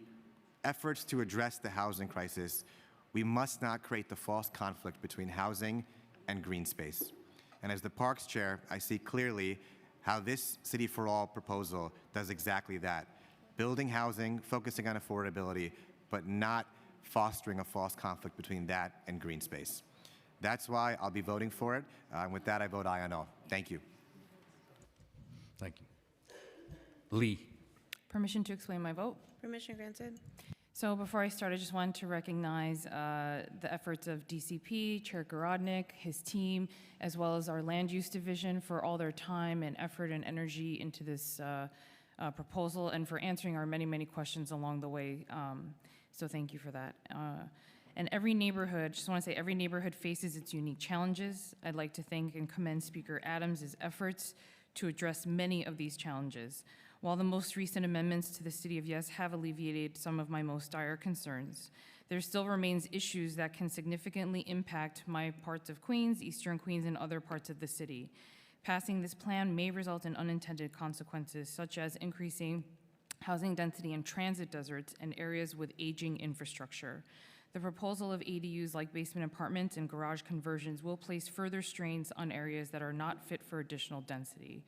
efforts to address the housing crisis, we must not create the false conflict between housing and green space. And as the Parks Chair, I see clearly how this City for All proposal does exactly that. Building housing, focusing on affordability, but not fostering a false conflict between that and green space. That's why I'll be voting for it. And with that, I vote aye on all. Thank you. Thank you. Lee. Permission to explain my vote. Permission granted. So before I start, I just wanted to recognize the efforts of DCP, Chair Garodnick, his team, as well as our Land Use Division for all their time and effort and energy into this proposal and for answering our many, many questions along the way. So thank you for that. And every neighborhood, just want to say every neighborhood faces its unique challenges. I'd like to thank and commend Speaker Adams' efforts to address many of these challenges. While the most recent amendments to the City of Yes have alleviated some of my most dire concerns, there still remains issues that can significantly impact my parts of Queens, Eastern Queens, and other parts of the city. Passing this plan may result in unintended consequences, such as increasing housing density in transit deserts and areas with aging infrastructure. The proposal of ADUs like basement apartments and garage conversions will place further strains on areas that are not fit for additional density.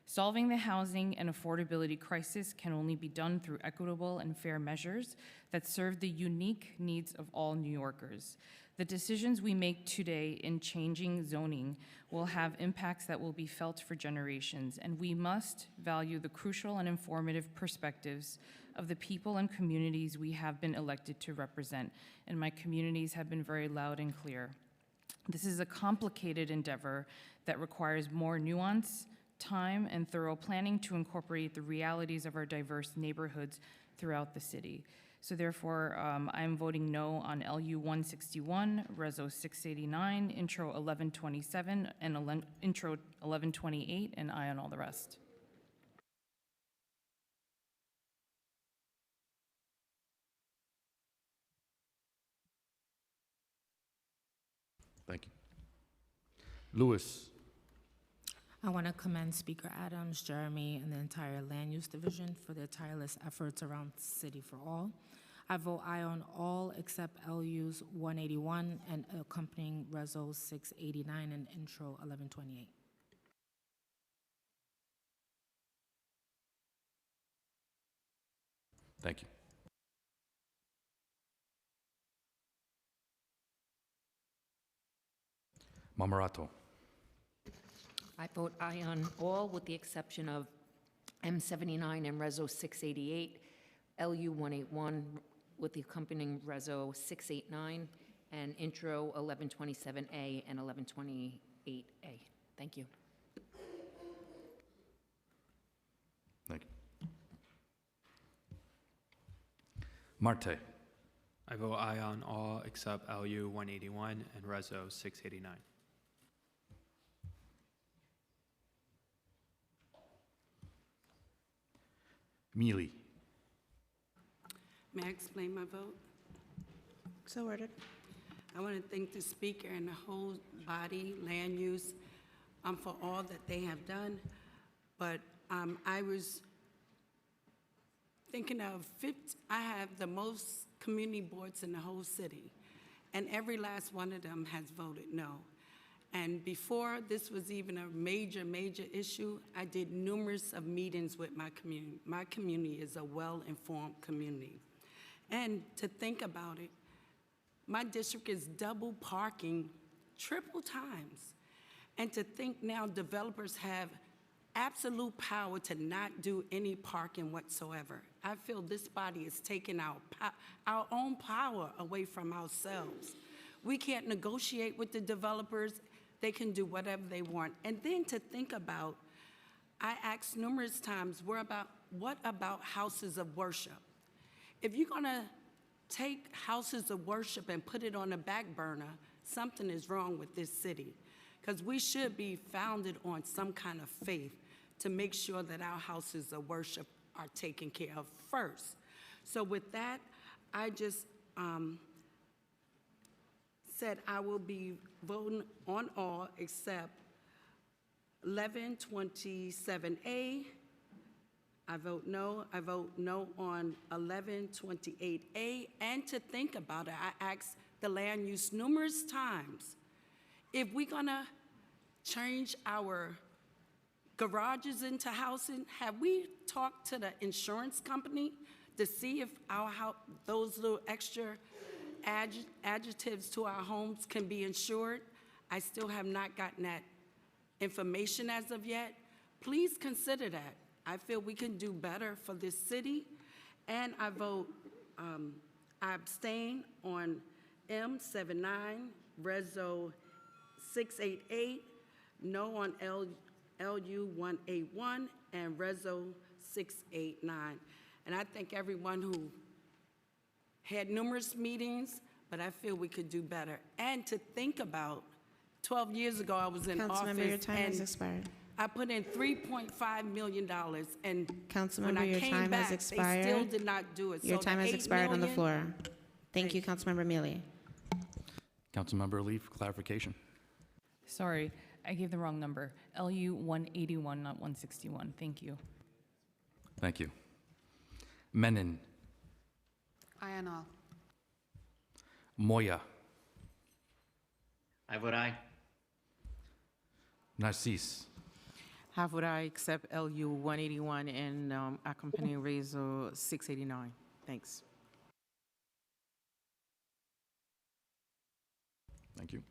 Solving the housing and affordability crisis can only be done through equitable and fair measures that serve the unique needs of all New Yorkers. The decisions we make today in changing zoning will have impacts that will be felt for generations, and we must value the crucial and informative perspectives of the people and communities we have been elected to represent, and my communities have been very loud and clear. This is a complicated endeavor that requires more nuance, time, and thorough planning to incorporate the realities of our diverse neighborhoods throughout the city. So therefore, I am voting no on LU 161, Reso 689, Intro 1127, and Intro 1128, and aye on all the rest. Thank you. Lewis. I want to commend Speaker Adams, Jeremy, and the entire Land Use Division for their tireless efforts around City for All. I vote aye on all except LUs 181 and accompanying Reso 689 and Intro 1128. Thank you. Marmorato. I vote aye on all with the exception of M79 and Reso 688, LU 181 with the accompanying Reso 689, and Intro 1127A and 1128A. Thank you. Thank you. Marte. I vote aye on all except LU 181 and Reso 689. Mealy. May I explain my vote? So ordered. I want to thank the speaker and the whole body, land use, for all that they have done. But I was thinking of I have the most community boards in the whole city, and every last one of them has voted no. And before this was even a major issue, I did numerous of meetings with my community. My community is a well-informed community. And to think about it, my district is double parking triple times. And to think now developers have absolute power to not do any parking whatsoever. I feel this body is taking our own power away from ourselves. We can't negotiate with the developers. They can do whatever they want. And then to think about, I asked numerous times, what about houses of worship? If you're gonna take houses of worship and put it on a back burner, something is wrong with this city. Because we should be founded on some kind of faith to make sure that our houses of worship are taken care of first. So with that, I just said I will be voting on all except 1127A. I vote no. I vote no on 1128A. And to think about it, I asked the land use numerous times, if we're gonna change our garages into housing, have we talked to the insurance company to see if those little extra adjectives to our homes can be insured? I still have not gotten that information as of yet. Please consider that. I feel we can do better for this city. And I vote, I abstain on M79, Reso 688, no on LU 181, and Reso 689. And I thank everyone who had numerous meetings, but I feel we could do better. And to think about, 12 years ago I was in office, Councilmember, your time has and expired. I put in $3.5 million, and when Councilmember, I your came time back, has expired. they still did not do it. Your So time the has $8 expired on the million floor. Thank you, Councilmember Mealy. Councilmember Lee for clarification. Sorry, I gave the wrong number. LU 181, not 161. Thank you. Thank you. Menon. Aye on all. Moya. I vote aye. Narcisse. How would I accept LU 181 and accompanying Reso 689? Thanks. Thank you.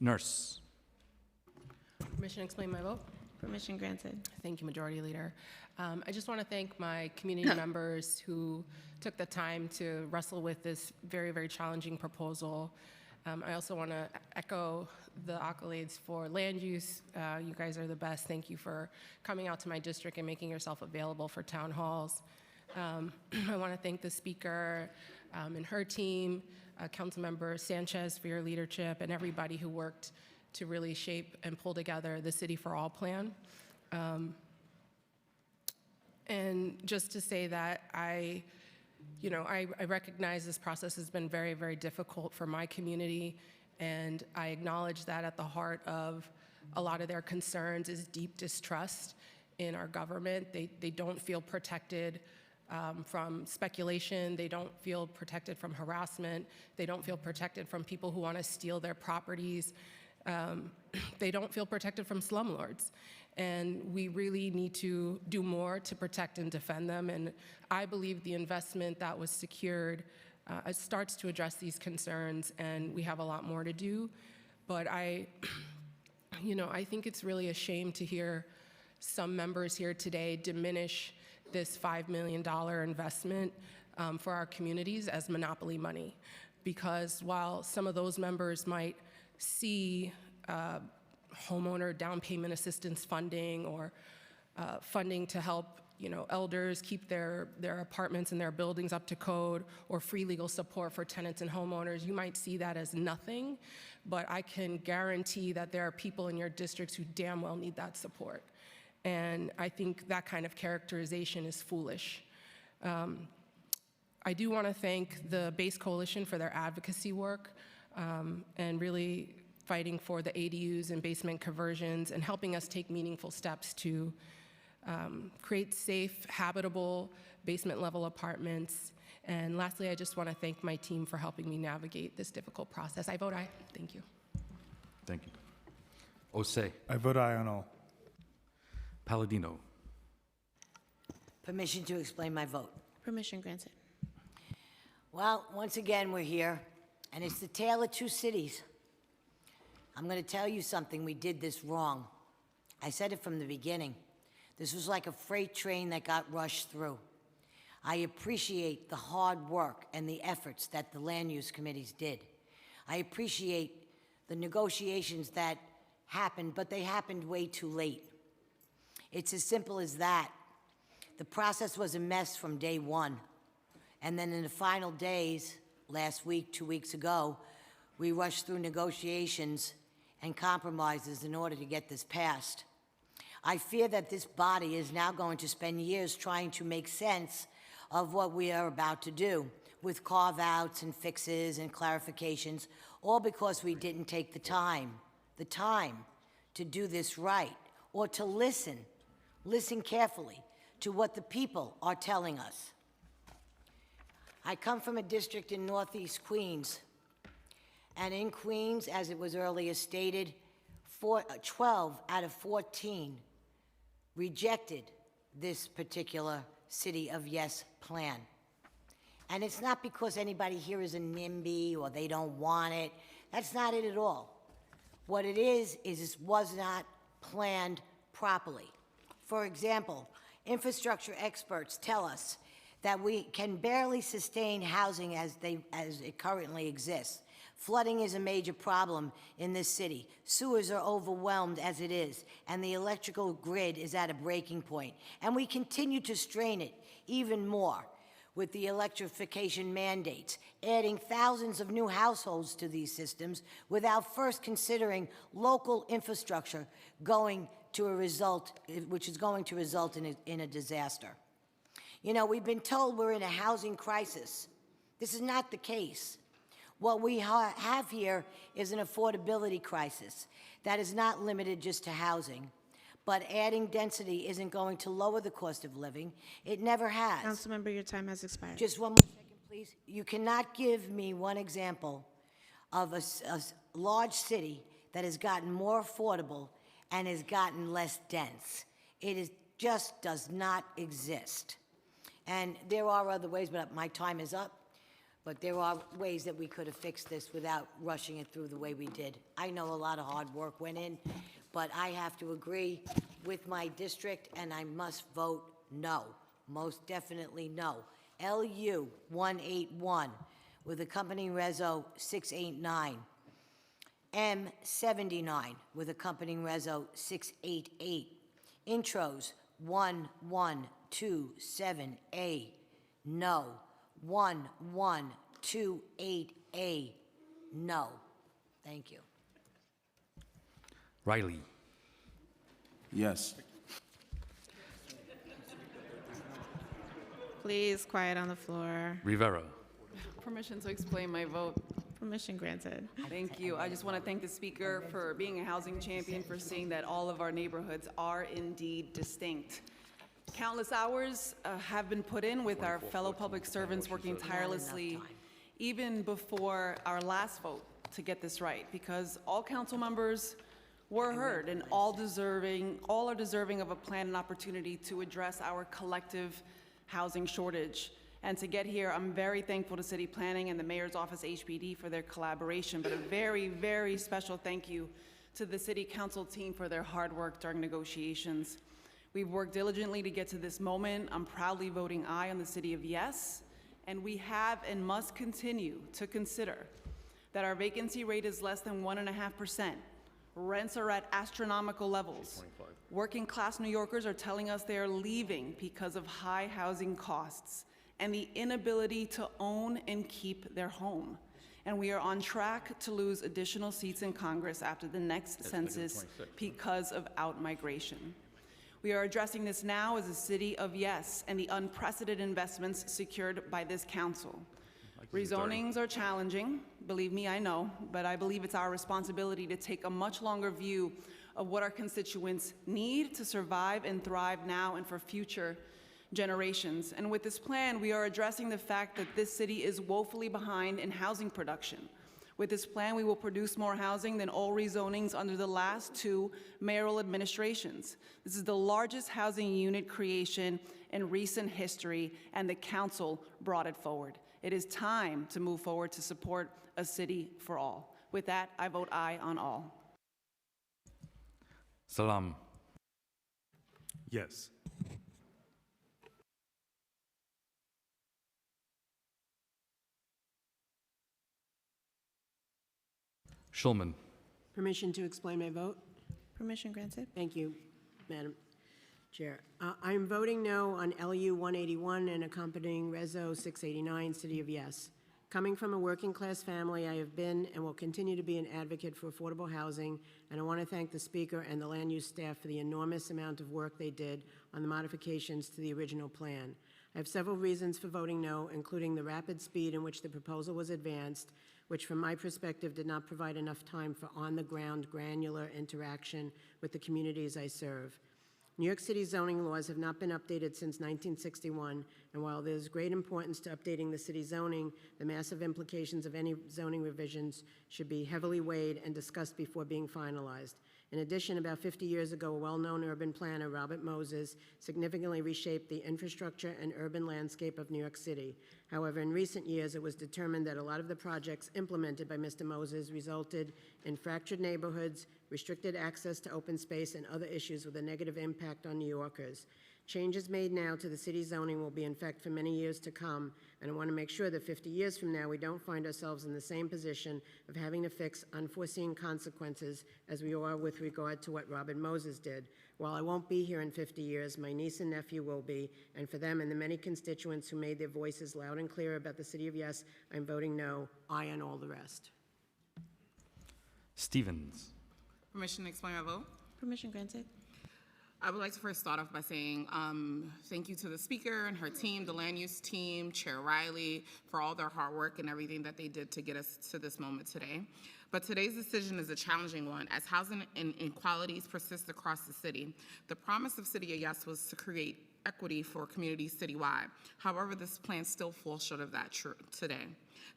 Nurse. Permission to explain my vote? Permission granted. Thank you, Majority Leader. I just want to thank my community members who took the time to wrestle with this very challenging proposal. I also want to echo the accolades for land use. You guys are the best. Thank you for coming out to my district and making yourself available for town halls. I want to thank the speaker and her team, Councilmember Sanchez for your leadership, and everybody who worked to really shape and pull together the City for All plan. And just to say that I recognize this process has been very difficult for my community, and I acknowledge that at the heart of a lot of their concerns is deep distrust in our government. They don't feel protected from speculation. They don't feel protected from harassment. They don't feel protected from people who want to steal their properties. They don't feel protected from slumlords. And we really need to do more to protect and defend them. And I believe the investment that was secured starts to address these concerns, and we have a lot more to do. But I I think it's really a shame to hear some members here today diminish this $5 million investment for our communities as monopoly money. Because while some of those members might see homeowner down payment assistance funding or funding to help elders keep their apartments and their buildings up to code, or free legal support for tenants and homeowners, you might see that as nothing, but I can guarantee that there are people in your districts who damn well need that support. And I think that kind of characterization is foolish. I do want to thank the Base Coalition for their advocacy work and really fighting for the ADUs and basement conversions and helping us take meaningful steps to create safe, habitable basement-level apartments. And lastly, I just want to thank my team for helping me navigate this difficult process. I vote aye. Thank you. Thank you. Osei. I vote aye on all. Palladino. Permission to explain my vote. Permission granted. Well, once again, we're here, and it's the tale of two cities. I'm going to tell you something. We did this wrong. I said it from the beginning. This was like a freight train that got rushed through. I appreciate the hard work and the efforts that the land use committees did. I appreciate the negotiations that happened, but they happened way too late. It's as simple as that. The process was a mess from day one. And then in the final days, last week, 2 weeks ago, we rushed through negotiations and compromises in order to get this passed. I fear that this body is now going to spend years trying to make sense of what we are about to do, with carve-outs and fixes and clarifications, all because we didn't take the time to do this right, or to listen carefully to what the people are telling us. I come from a district in Northeast Queens, and in Queens, as it was earlier stated, 12 out of 14 rejected this particular City of Yes plan. And it's not because anybody here is a NIMBY or they don't want it. That's not it at all. What it is it was not planned properly. For example, infrastructure experts tell us that we can barely sustain housing as it currently exists. Flooding is a major problem in this city. Sewers are overwhelmed as it is, and the electrical grid is at a breaking point. And we continue to strain it even more with the electrification mandates, adding thousands of new households to these systems without first considering local infrastructure which is going to result in a disaster. We've been told we're in a housing crisis. This is not the case. What we have here is an affordability crisis that is not limited just to housing. But adding density isn't going to lower the cost of living. It never has. Councilmember, your time has expired. Just one more second, please. You cannot give me one example of a large city that has gotten more affordable and has gotten less dense. Just does not exist. And there are other ways, but my time is up. But there are ways that we could have fixed this without rushing it through the way we did. I know a lot of hard work went in, but I have to agree with my district, and I must vote no, most definitely no. LU 181 with accompanying Reso 689. M79 with accompanying Reso 688. Intros 1127A, no. 1128A, no. Thank you. Riley. Yes. Please, quiet on the floor. Rivera. Permission to explain my vote. Permission granted. Thank you. I just want to thank the speaker for being a housing champion, for seeing that all of our neighborhoods are indeed distinct. Countless hours have been put in with our fellow public servants working tirelessly, even before our last vote, to get this right, because all council members were heard and all are deserving of a plan and opportunity to address our collective housing shortage. And to get here, I'm very thankful to City Planning and the Mayor's Office HPD for their collaboration, but a very, very special thank you to the City Council team for their hard work during negotiations. We've worked diligently to get to this moment. I'm proudly voting aye on the City of Yes, and we have and must continue to consider that our vacancy rate is less than 1.5%. Rents are at astronomical levels. Working class New Yorkers are telling us they are leaving because of high housing costs and the inability to own and keep their home. And we are on track to lose additional seats in Congress after the next census because of out-migration. We are addressing this now as a City of Yes and the unprecedented investments secured by this council. Rezonings are challenging, believe me, I know, but I believe it's our responsibility to take a much longer view of what our constituents need to survive and thrive now and for future generations. And with this plan, we are addressing the fact that this city is woefully behind in housing production. With this plan, we will produce more housing than all rezonings under the last 2 mayoral administrations. This is the largest housing unit creation in recent history, and the council brought it forward. It is time to move forward to support a city for all. With that, I vote aye on all. Salam. Yes. Schulman. Permission to explain my vote? Permission granted. Thank you, Madam Chair. I am voting no on LU 181 and accompanying Reso 689, City of Yes. Coming from a working-class family, I have been and will continue to be an advocate for affordable housing, and I want to thank the Speaker and the land use staff for the enormous amount of work they did on the modifications to the original plan. I have several reasons for voting no, including the rapid speed in which the proposal was advanced, which from my perspective did not provide enough time for on-the-ground granular interaction with the communities I serve. New York City zoning laws have not been updated since 1961, and while there's great importance to updating the city zoning, the massive implications of any zoning revisions should be heavily weighed and discussed before being finalized. In addition, about 50 years ago, a well-known urban planner, Robert Moses, significantly reshaped the infrastructure and urban landscape of New York City. However, in recent years, it was determined that a lot of the projects implemented by Mr. Moses resulted in fractured neighborhoods, restricted access to open space, and other issues with a negative impact on New Yorkers. Changes made now to the city zoning will be in effect for many years to come, and I want to make sure that 50 years from now we don't find ourselves in the same position of having to fix unforeseen consequences as we are with regard to what Robert Moses did. While I won't be here in 50 years, my niece and nephew will be, and for them and the many constituents who made their voices loud and clear about the City of Yes, I'm voting no, aye on all the rest. Stevens. Permission to explain my vote? Permission granted. I would like to first start off by saying thank you to the Speaker and her team, the land use team, Chair Riley, for all their hard work and everything that they did to get us to this moment today. But today's decision is a challenging one as housing inequalities persist across the city. The promise of City of Yes was to create equity for communities citywide. However, this plan still falls short of that today.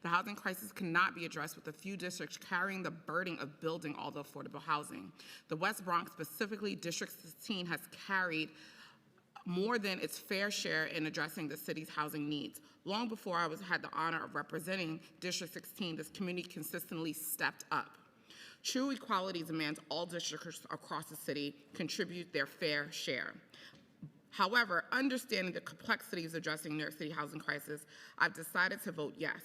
The housing crisis cannot be addressed with a few districts carrying the burden of building all the affordable housing. The West Bronx, specifically District 16, has carried more than its fair share in addressing the city's housing needs. Long before I had the honor of representing District 16, this community consistently stepped up. True equality demands all districts across the city contribute their fair share. However, understanding the complexities addressing New York City housing crisis, I've decided to vote yes.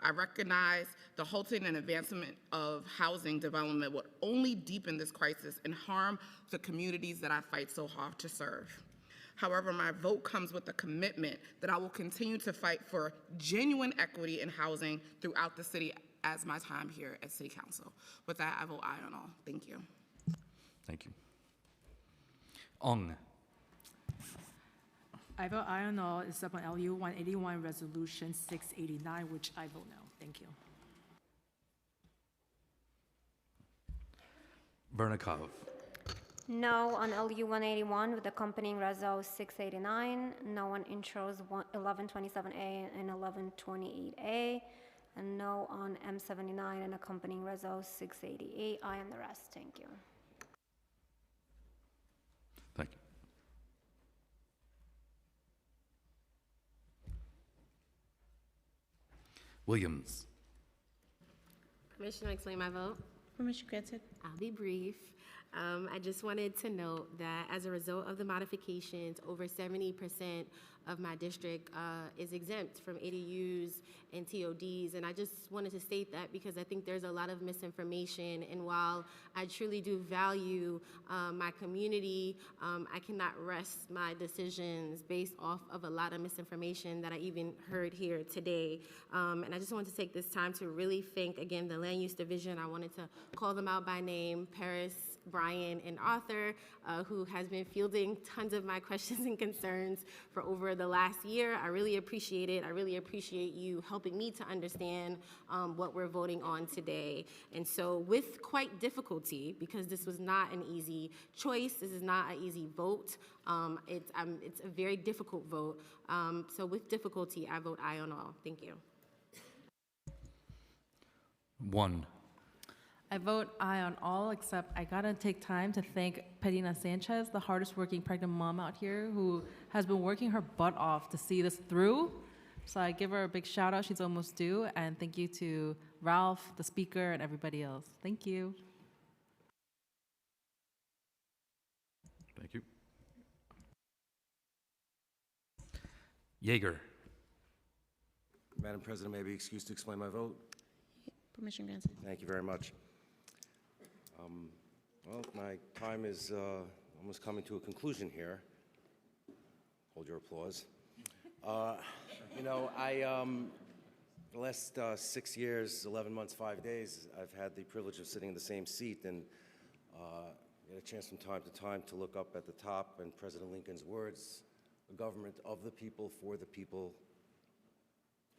I recognize the halting and advancement of housing development would only deepen this crisis and harm the communities that I fight so hard to serve. However, my vote comes with a commitment that I will continue to fight for genuine equity in housing throughout the city as my time here at City Council. With that, I vote aye on all. Thank you. Thank you. Ong. I vote aye on all except on LU 181 Resolution 689, which I vote no. Thank you. Vernikov. No on LU 181 with accompanying Reso 689. No on intros 1127A and 1128A. And no on M79 and accompanying Reso 688. Aye on the rest. Thank you. Thank you. Williams. Permission to explain my vote? Permission granted. I'll be brief. I just wanted to note that as a result of the modifications, over 70% of my district is exempt from ADUs and TODs. And I just wanted to state that because I think there's a lot of misinformation. And while I truly do value my community, I cannot rest my decisions based off of a lot of misinformation that I even heard here today. And I just wanted to take this time to really thank, again, the Land Use Division. I wanted to call them out by name, Paris, Brian, and Arthur, who has been fielding tons of my questions and concerns for over the last year. I really appreciate it. I really appreciate you helping me to understand what we're voting on today. And so with quite difficulty, because this was not an easy choice, this is not an easy vote, it's a very difficult vote. So with difficulty, I vote aye on all. Thank you. 1. I vote aye on all, except I gotta take time to thank Pedina Sanchez, the hardest working pregnant mom out here who has been working her butt off to see this through. So I give her a big shout out, she's almost due, and thank you to Ralph, the speaker, and everybody else. Thank you. Thank you. Yeager. Madam President, may I be excused to explain my vote? Permission granted. Thank you very much. Well, my time is almost coming to a conclusion here. Hold your applause. You know, the last 6 years, 11 months, 5 days, I've had the privilege of sitting in the same seat and get a chance from time to time to look up at the top and President Lincoln's words, a government of the people, for the people,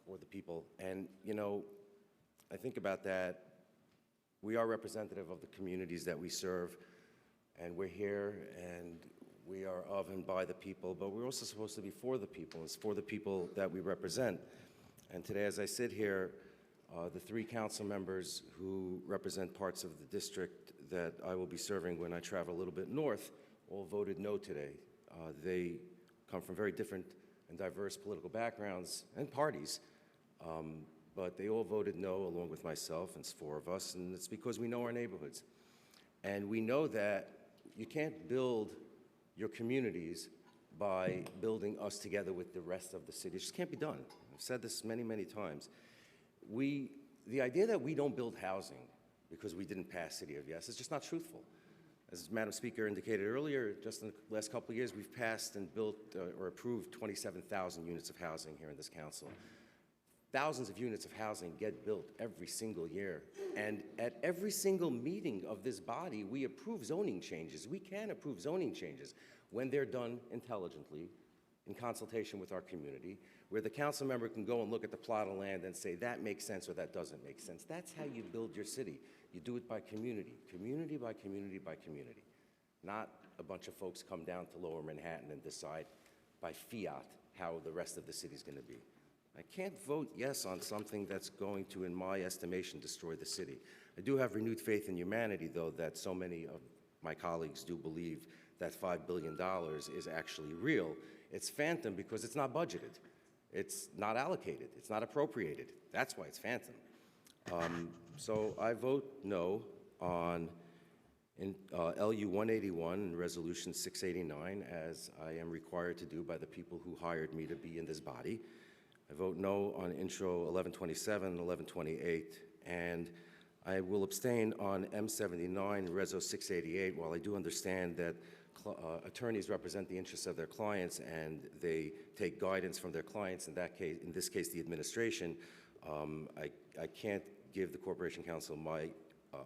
for the people. And, you know, I think about that. We are representative of the communities that we serve, and we're here, and we are of and by the people, but we're also supposed to be for the people. It's for the people that we represent. And today, as I sit here, the 3 council members who represent parts of the district that I will be serving when I travel a little bit north all voted no today. They come from very different and diverse political backgrounds and parties. But they all voted no, along with myself, and it's 4 of us, and it's because we know our neighborhoods. And we know that you can't build your communities by building us together with the rest of the city. It just can't be done. I've said this many, many times. The idea that we don't build housing because we didn't pass City of Yes is just not truthful. As Madam Speaker indicated earlier, just in the last couple of years, we've passed and built or approved 27,000 units of housing here in this council. Thousands of units of housing get built every single year. And at every single meeting of this body, we approve zoning changes. We can approve zoning changes when they're done intelligently, in consultation with our community, where the council member can go and look at the plot of land and say, that makes sense or that doesn't make sense. That's how you build your city. You do it by community, community by community by community. Not a bunch of folks come down to Lower Manhattan and decide by fiat how the rest of the city's gonna be. I can't vote yes on something that's going to, in my estimation, destroy the city. I do have renewed faith in humanity, though, that so many of my colleagues do believe that $5 billion is actually real. It's phantom because it's not budgeted. It's not allocated. It's not appropriated. That's why it's phantom. So I vote no on LU 181 and Resolution 689, as I am required to do by the people who hired me to be in this body. I vote no on Intro 1127 and 1128, and I will abstain on M79 and Reso 688. While I do understand that attorneys represent the interests of their clients and they take guidance from their clients, in this case, the administration, I can't give the Corporation Council my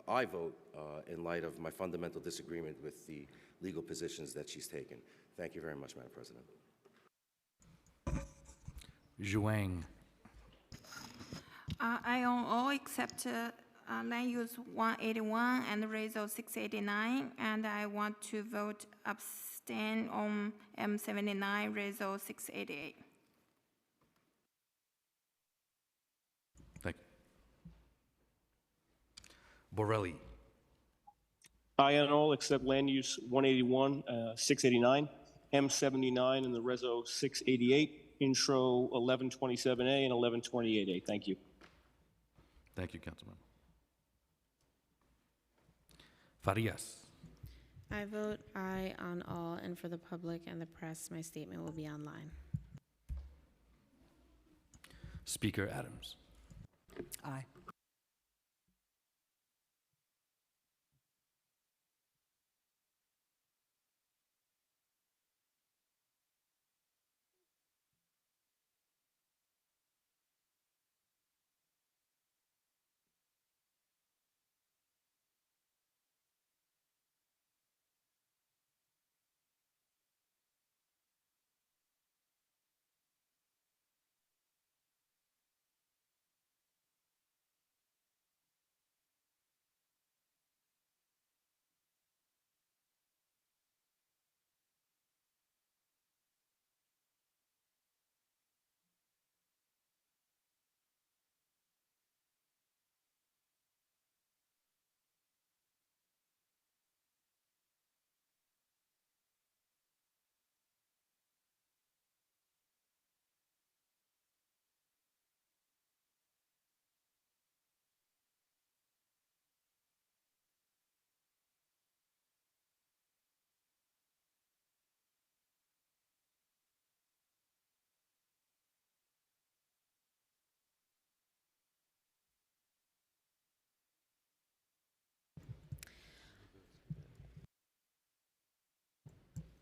I vote in light of my fundamental disagreement with the legal positions that she's taken. Thank you very much, Madam President. Zhuang. I own all except Land Use 181 and Reso 689, and I want to vote abstain on M79 Reso 688. Thank you. Borelli. Aye on all except Land Use 181, 689, M79 and the Reso 688. Intro 1127A and 1128A. Thank you. Thank you, Councilman. Farias. I vote aye on all, and for the public and the press, my statement will be online. Speaker Adams. Aye.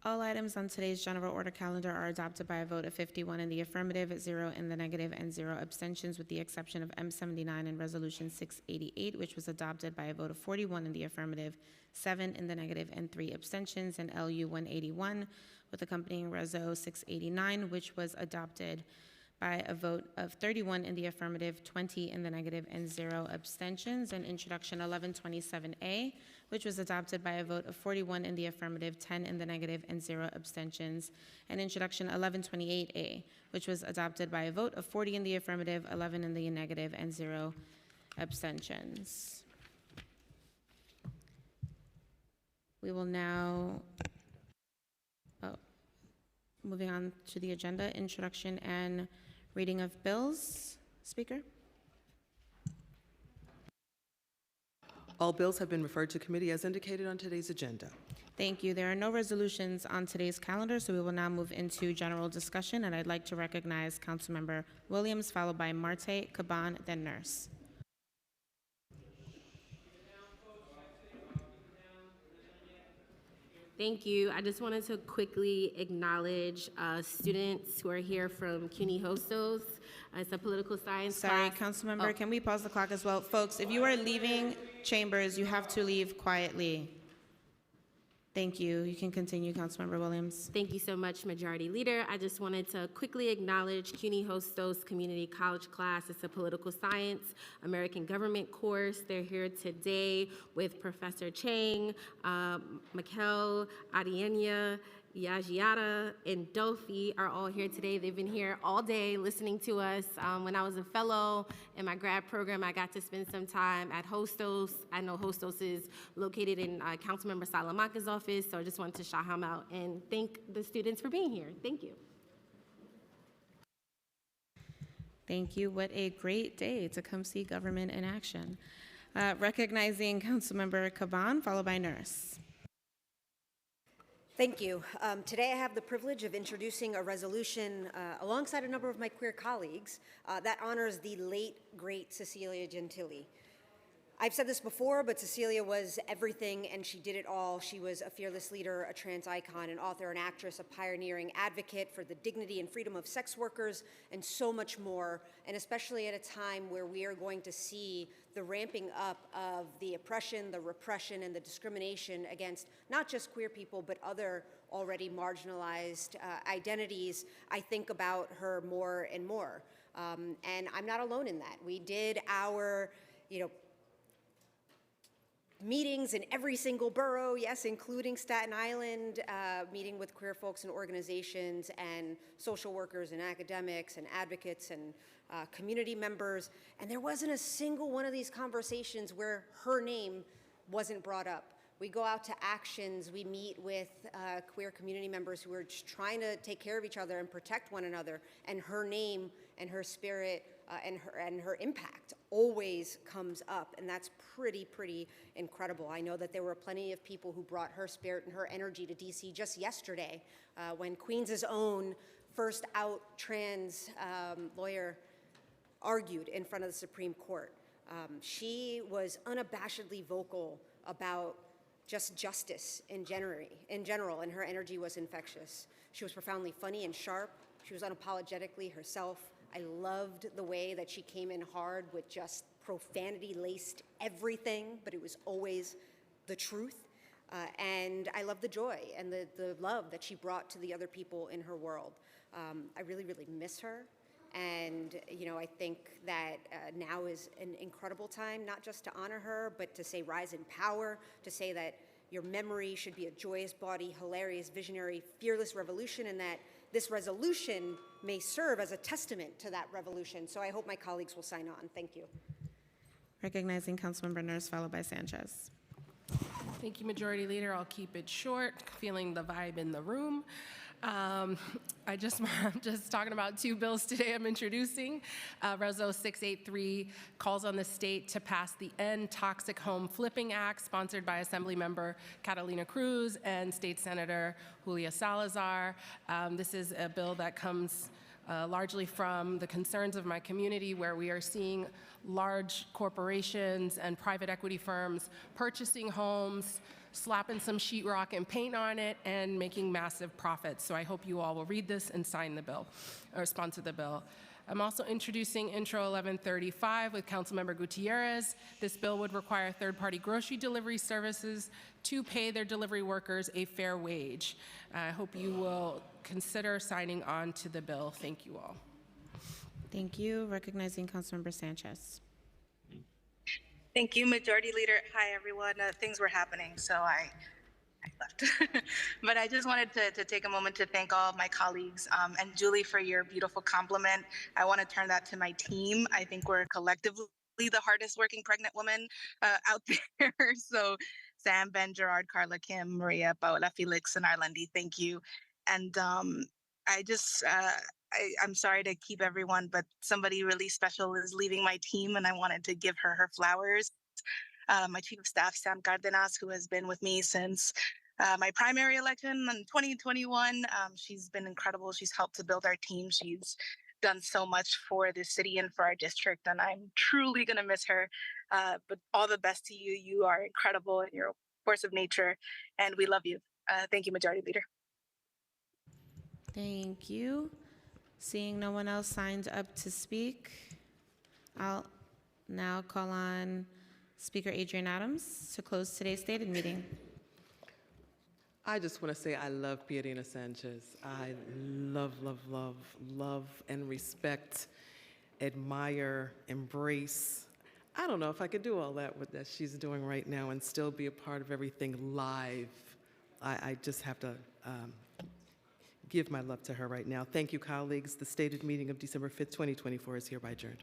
All items on today's general order calendar are adopted by a vote of 51 in the affirmative, 0 in the negative, and 0 abstentions, with the exception of M79 and Resolution 688, which was adopted by a vote of 41 in the affirmative, 7 in the negative, and 3 abstentions, and LU 181, with accompanying Reso 689, which was adopted by a vote of 31 in the affirmative, 20 in the negative, and 0 abstentions, and Introduction 1127A, which was adopted by a vote of 41 in the affirmative, 10 in the negative, and 0 abstentions, and Introduction 1128A, which was adopted by a vote of 40 in the affirmative, 11 in the negative, and 0 abstentions. We will now, moving on to the agenda, introduction and reading of bills. Speaker? All bills have been referred to committee as indicated on today's agenda. Thank you. There are no resolutions on today's calendar, so we will now move into general discussion, and I'd like to recognize Councilmember Williams, followed by Marte, Caban, then Nurse. Thank you. I just wanted to quickly acknowledge students who are here from CUNY Hostos. It's a political science Sorry, class. Councilmember, can we pause the clock as well? Folks, if you are leaving chambers, you have to leave quietly. Thank you. You can continue, Councilmember Williams. Thank you so much, Majority Leader. I just wanted to quickly acknowledge CUNY Hostos Community College class. It's a political science, American government course. They're here today with Professor Chang, Mikel, Adienya, Yajiata, and Dolphy are all here today. They've been here all day listening to us. When I was a fellow in my grad program, I got to spend some time at Hostos. I know Hostos is located in Councilmember Salamanca's office, so I just wanted to shout him out and thank the students for being here. Thank you. Thank you. What a great day to come see government in action. Recognizing Councilmember Caban, followed by Nurse. Thank you. Today I have the privilege of introducing a resolution alongside a number of my queer colleagues that honors the late, great Cecilia Gentili. I've said this before, but Cecilia was everything and she did it all. She was a fearless leader, a trans icon, an author, an actress, a pioneering advocate for the dignity and freedom of sex workers, and so much more, and especially at a time where we are going to see the ramping up of the oppression, the repression, and the discrimination against not just queer people, but other already marginalized identities. I think about her more and more. And I'm not alone in that. We did our, meetings in every single borough, yes, including Staten Island, meeting with queer folks and organizations and social workers and academics and advocates and community members. And there wasn't a single one of these conversations where her name wasn't brought up. We go out to actions, we meet with queer community members who are just trying to take care of each other and protect one another, and her name and her spirit and her impact always comes up, and that's pretty incredible. I know that there were plenty of people who brought her spirit and her energy to DC just yesterday when Queens' own first out trans lawyer argued in front of the Supreme Court. She was unabashedly vocal about just justice in general, and her energy was infectious. She was profoundly funny and sharp. She was unapologetically herself. I loved the way that she came in hard with just profanity-laced everything, but it was always the truth. And I love the joy and the love that she brought to the other people in her world. I really miss her. And, I think that now is an incredible time, not just to honor her, but to say rise in power, to say that your memory should be a joyous body, hilarious, visionary, fearless revolution, and that this resolution may serve as a testament to that revolution. So I hope my colleagues will sign on. Thank you. Recognizing Councilmember Nurse, followed by Sanchez. Thank you, Majority Leader. I'll keep it short, feeling the vibe in the room. I'm just talking about two bills today I'm introducing. Reso 683 calls on the state to pass the End Toxic Home Flipping Act, sponsored by Assemblymember Catalina Cruz and State Senator Julia Salazar. This is a bill that comes largely from the concerns of my community, where we are seeing large corporations and private equity firms purchasing homes, slapping some sheetrock and paint on it, and making massive profits. So I hope you all will read this and sign the bill, or sponsor the bill. I'm also introducing Intro 1135 with Councilmember Gutierrez. This bill would require third-party grocery delivery services to pay their delivery workers a fair wage. I hope you will consider signing on to the bill. Thank you all. Thank you. Recognizing Councilmember Sanchez. Thank you, Majority Leader. Hi, everyone. Things were happening, so I left. But I just wanted to take a moment to thank all of my colleagues, and Julie, for your beautiful compliment. I want to turn that to my team. I think we're collectively the hardest working pregnant woman out there. So Sam, Ben, Gerard, Carla, Kim, Maria, Paola, Felix, and Arlendi, thank you. And I'm sorry to keep everyone, but somebody really special is leaving my team, and I wanted to give her flowers. My Chief of Staff, Sam Cardenas, who has been with me since my primary election in 2021. She's been incredible. She's helped to build our team. She's done so much for the city and for our district, and I'm truly going to miss her. But all the best to you. You are incredible, and you're a force of nature, and we love you. Thank you, Majority Leader. Thank you. Seeing no one else signed up to speak, I'll now call on Speaker Adrienne Adams to close today's stated meeting. I just want to say I love Pierina Sanchez. I love and respect, admire, embrace. I don't know if I could do all that with that she's doing right now and still be a part of everything live. I just have to give my love to her right now. Thank you, colleagues. The stated meeting of December 5th, 2024 is hereby adjourned.